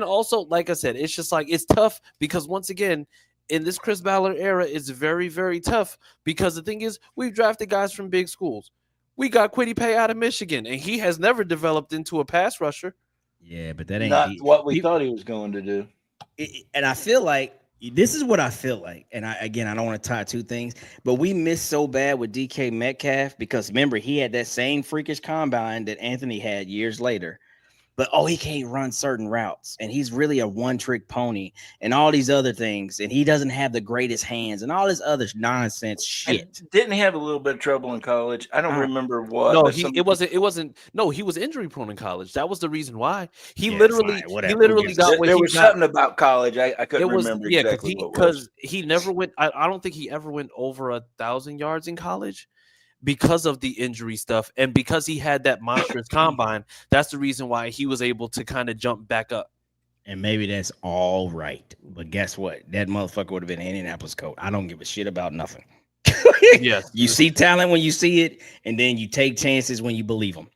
also, like I said, it's just like it's tough because once again, in this Chris Ballard era, it's very, very tough because the thing is, we've drafted guys from big schools. We got Kwity Paye out of Michigan, and he has never developed into a pass rusher. Yeah, but that ain't not what we thought he was going to do. And I feel like this is what I feel like. And I don't want to tie 2 things, but we missed so bad with DK Metcalf because remember, he had that same freakish combine that Anthony had years later. But he can't run certain routes, and he's really a one-trick pony, and all these other things, and he doesn't have the greatest hands, and all this other nonsense shit. And didn't he have a little bit of trouble in college? I don't remember what. No, it wasn't. No, he was injury prone in college. That was the reason why he literally got. There was something about college I couldn't remember exactly because he never went. I don't think he ever went over 1,000 yards in college. Because of the injury stuff and because he had that monstrous combine, that's the reason why he was able to kind of jump back up. And maybe that's all right. But guess what? That motherfucker would have been an Indianapolis coach. I don't give a shit about nothing. Yes. You see talent when you see it, and then you take chances when you believe them.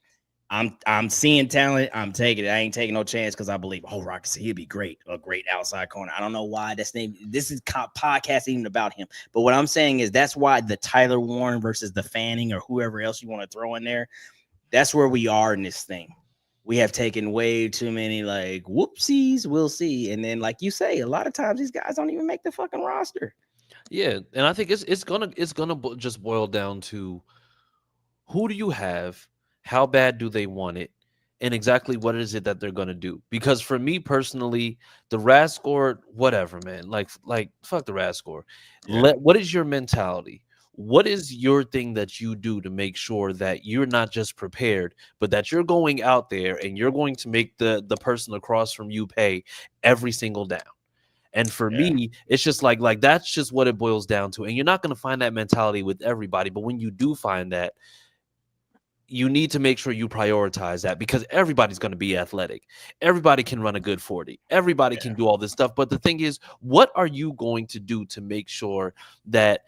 I'm seeing talent. I'm taking it. I ain't taking no chance because I believe, Rocky, he'd be great. A great outside corner. I don't know why this is podcast even about him. But what I'm saying is that's why the Tyler Warren versus the Fanning or whoever else you want to throw in there, that's where we are in this thing. We have taken way too many like whoopsies. We'll see. And then, like you say, a lot of times these guys don't even make the fucking roster. Yeah, and I think it's gonna just boil down to who do you have? How bad do they want it? and exactly what is it that they're going to do. Because for me personally, the RAS score, whatever, man. Like fuck the RAS score. What is your mentality? What is your thing that you do to make sure that you're not just prepared, but that you're going out there and you're going to make the person across from you pay every single down? And for me, it's just like that's just what it boils down to. And you're not going to find that mentality with everybody, but when you do find that, you need to make sure you prioritize that, because everybody's going to be athletic. Everybody can run a good 40. Everybody can do all this stuff. But the thing is, what are you going to do to make sure that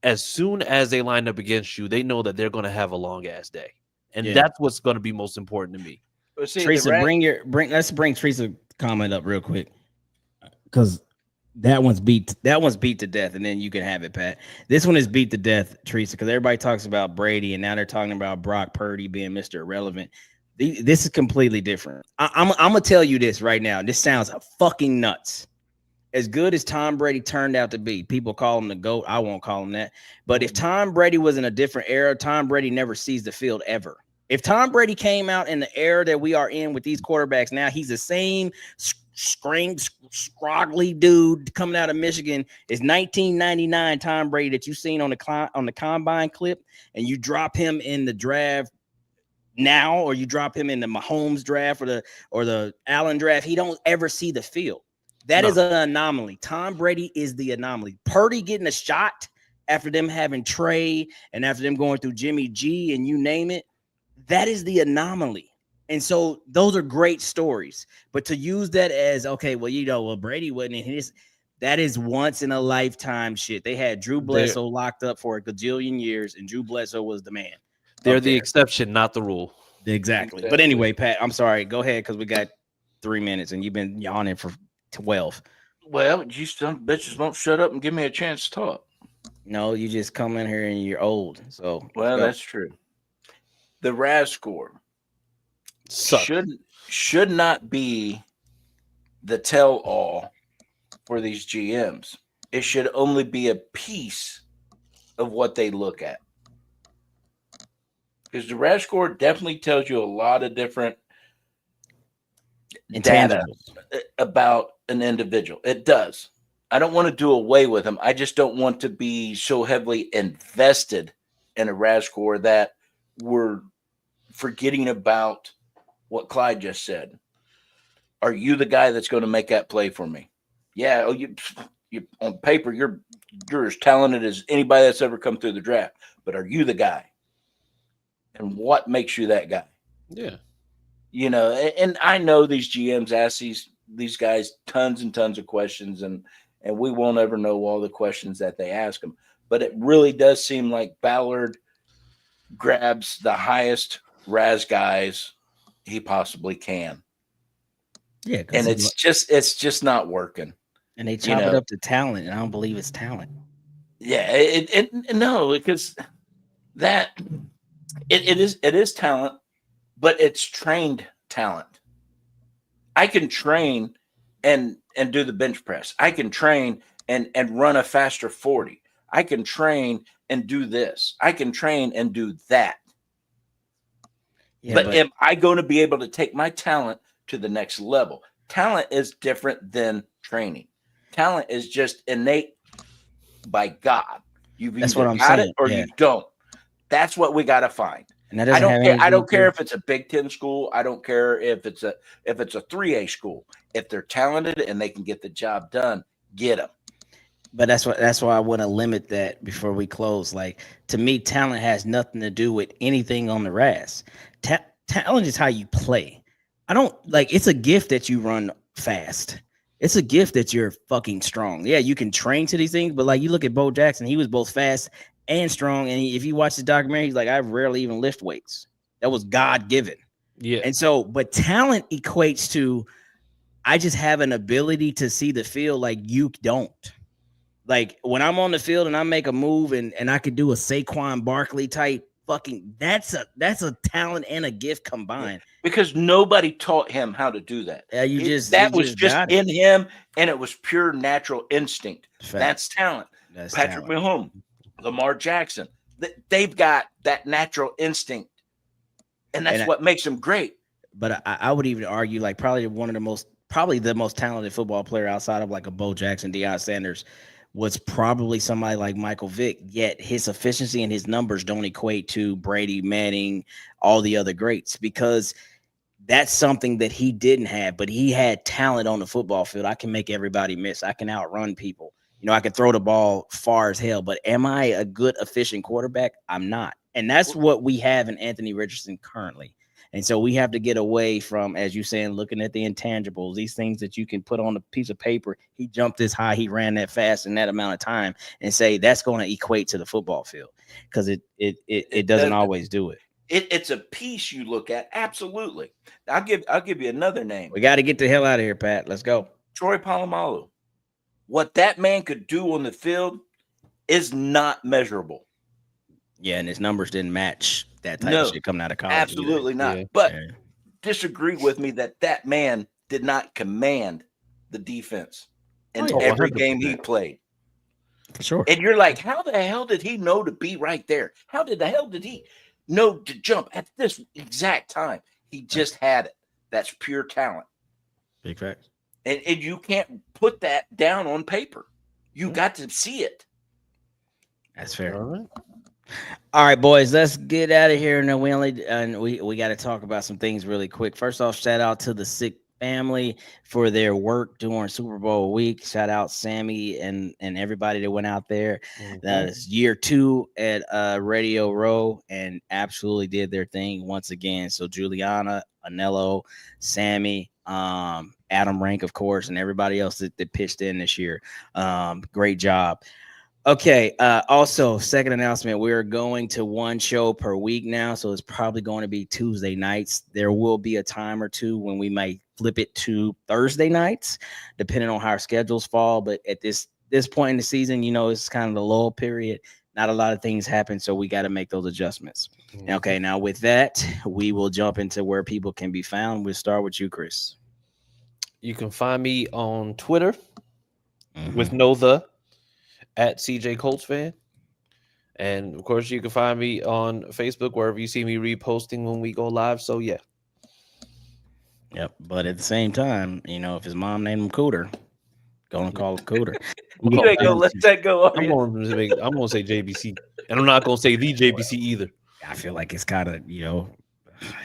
as soon as they line up against you, they know that they're going to have a long ass day? And that's what's going to be most important to me. Well, see, Teresa, let's bring Teresa comment up real quick, because that one's beat to death, and then you can have it, Pat. This one is beat to death, Teresa, because everybody talks about Brady, and now they're talking about Brock Purdy being Mr. Irrelevant. This is completely different. I'm gonna tell you this right now. This sounds fucking nuts. As good as Tom Brady turned out to be, people call him the GOAT. I won't call him that. But if Tom Brady was in a different era, Tom Brady never sees the field ever. If Tom Brady came out in the era that we are in with these quarterbacks now, he's the same scroggly dude coming out of Michigan is 1999 Tom Brady that you've seen on the combine clip, and you drop him in the draft now, or you drop him in the Mahomes draft or the Allen draft, he don't ever see the field. That is an anomaly. Tom Brady is the anomaly. Purdy getting a shot after them having Trey and after them going through Jimmy G and you name it, that is the anomaly. And so those are great stories. But to use that as, okay, well, Brady wasn't in his, that is once in a lifetime shit. They had Drew Bledsoe locked up for a gajillion years, and Drew Bledsoe was the man. They're the exception, not the rule. Exactly. But anyway, Pat, I'm sorry. Go ahead, because we got 3 minutes and you've been yawning for 12. Well, you some bitches won't shut up and give me a chance to talk. No, you just come in here and you're old. So that's true. The RAS score should not be the tell-all for these GMs. It should only be a piece of what they look at. Because the RAS score definitely tells you a lot of different data about an individual. It does. I don't want to do away with them. I just don't want to be so heavily invested in a RAS score that we're forgetting about what Clyde just said. Are you the guy that's going to make that play for me? Yeah, you on paper, you're as talented as anybody that's ever come through the draft. But are you the guy? And what makes you that guy? Yeah. You know, and I know these GMs ask these guys tons and tons of questions, and we won't ever know all the questions that they ask them. But it really does seem like Ballard grabs the highest RAS guys he possibly can. Yeah, and it's just not working. And they chop it up to talent, and I don't believe it's talent. Yeah, no, because that it is talent, but it's trained talent. I can train and do the bench press. I can train and run a faster 40. I can train and do this. I can train and do that. Yeah, but am I going to be able to take my talent to the next level? Talent is different than training. Talent is just innate by God. You've either got it or you don't. That's what we got to find. And I don't care if it's a Big Ten school. I don't care if it's a 3A school. If they're talented and they can get the job done, get them. But that's why I want to limit that before we close. Like, to me, talent has nothing to do with anything on the RAS. Talent is how you play. I don't like. It's a gift that you run fast. It's a gift that you're fucking strong. Yeah, you can train to these things, but like you look at Bo Jackson, he was both fast and strong. And if you watch the documentary, he's like, I rarely even lift weights. That was God given. Yeah. And so, but talent equates to, I just have an ability to see the field like you don't. Like when I'm on the field and I make a move and I could do a Saquon Barkley type fucking, that's a talent and a gift combined. Because nobody taught him how to do that. That was just in him, and it was pure natural instinct. Fact. That's talent. That's Patrick Mahomes, Lamar Jackson, they've got that natural instinct, and that's what makes them great. but I would even argue like probably the most talented football player outside of like a Bo Jackson, Deion Sanders was probably somebody like Michael Vick, yet his efficiency and his numbers don't equate to Brady, Manning, all the other greats, because that's something that he didn't have, but he had talent on the football field. I can make everybody miss. I can outrun people. I can throw the ball far as hell, but am I a good, efficient quarterback? I'm not. And that's what we have in Anthony Richardson currently. And so we have to get away from, as you're saying, looking at the intangibles, these things that you can put on a piece of paper. He jumped this high, he ran that fast in that amount of time, and say that's going to equate to the football field, because it doesn't always do it. It's a piece you look at. Absolutely. I'll give you another name. We got to get the hell out of here, Pat. Let's go. Troy Polamalu. What that man could do on the field is not measurable. Yeah, and his numbers didn't match that type of shit coming out of college. Absolutely not. Yeah. But disagree with me that man did not command the defense in every game he played. For sure. And you're like, how the hell did he know to be right there? How the hell did he know to jump at this exact time? He just had it. That's pure talent. Big facts. And you can't put that down on paper. You got to see it. That's fair. All right, boys, let's get out of here. No, we got to talk about some things really quick. First off, shout out to the Sick family for their work during Super Bowl week. Shout out Sammy and everybody that went out there. That is year 2 at Radio Row and absolutely did their thing once again. So Juliana, Anello, Sammy, Adam Rank, of course, and everybody else that pitched in this year. Great job. Okay. Also, second announcement, we're going to one show per week now. So it's probably going to be Tuesday nights. There will be a time or two when we might flip it to Thursday nights, depending on how our schedules fall. But at this point in the season, it's kind of the lull period. Not a lot of things happen, so we got to make those adjustments. Okay, now with that, we will jump into where people can be found. We'll start with you, Chris. You can find me on Twitter with at CJ Colts fan. And of course, you can find me on Facebook wherever you see me reposting when we go live. So yeah. Yep. But at the same time, if his mom named him Cooter, gonna call him Cooter. You ain't gonna let that go. I'm gonna say JBC, and I'm not gonna say the JBC either. I feel like it's kind of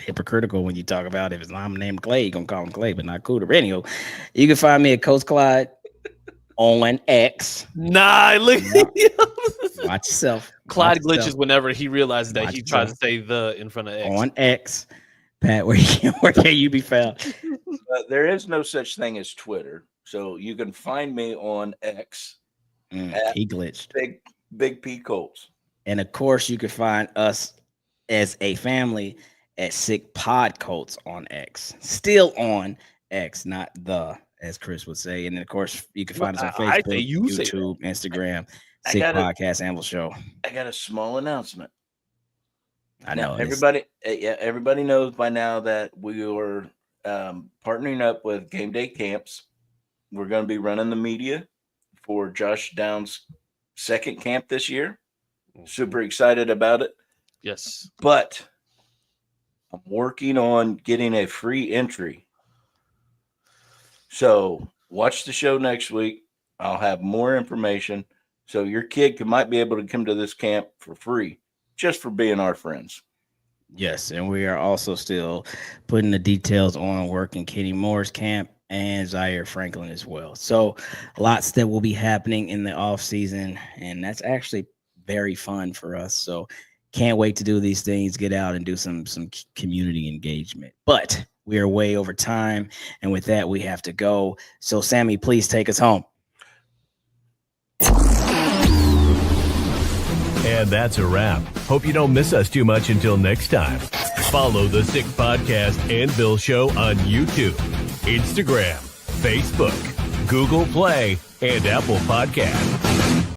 hypocritical when you talk about if his mom named Clay, you're gonna call him Clay, but not Cooter. But anyway, you can find me at Coach Clyde on X. Nah, look. Watch yourself. Clyde glitches whenever he realizes that he tries to say the in front of X. On X. Pat, where can you be found? There is no such thing as Twitter. So you can find me on X. He glitched. Big P Colts. And of course, you can find us as a family at Sick Pod Colts on X. Still on X, not as Chris would say. And then, of course, you can find us on Facebook, YouTube, Instagram, Sick Podcast Anvil Show. I got a small announcement. I know. Everybody knows by now that we are partnering up with Game Day Camps. We're going to be running the media for Josh Downs' second camp this year. Super excited about it. Yes. But I'm working on getting a free entry. So watch the show next week. I'll have more information. So your kid might be able to come to this camp for free, just for being our friends. Yes, and we are also still putting the details on working Kenny Moore's camp and Zaire Franklin as well. So lots that will be happening in the off season, and that's actually very fun for us. So can't wait to do these things, get out and do some community engagement. But we are way over time, and with that, we have to go. So Sammy, please take us home. And that's a wrap. Hope you don't miss us too much until next time. Follow the Sick Podcast Anvil Show on YouTube, Instagram, Facebook, Google Play, and Apple Podcasts.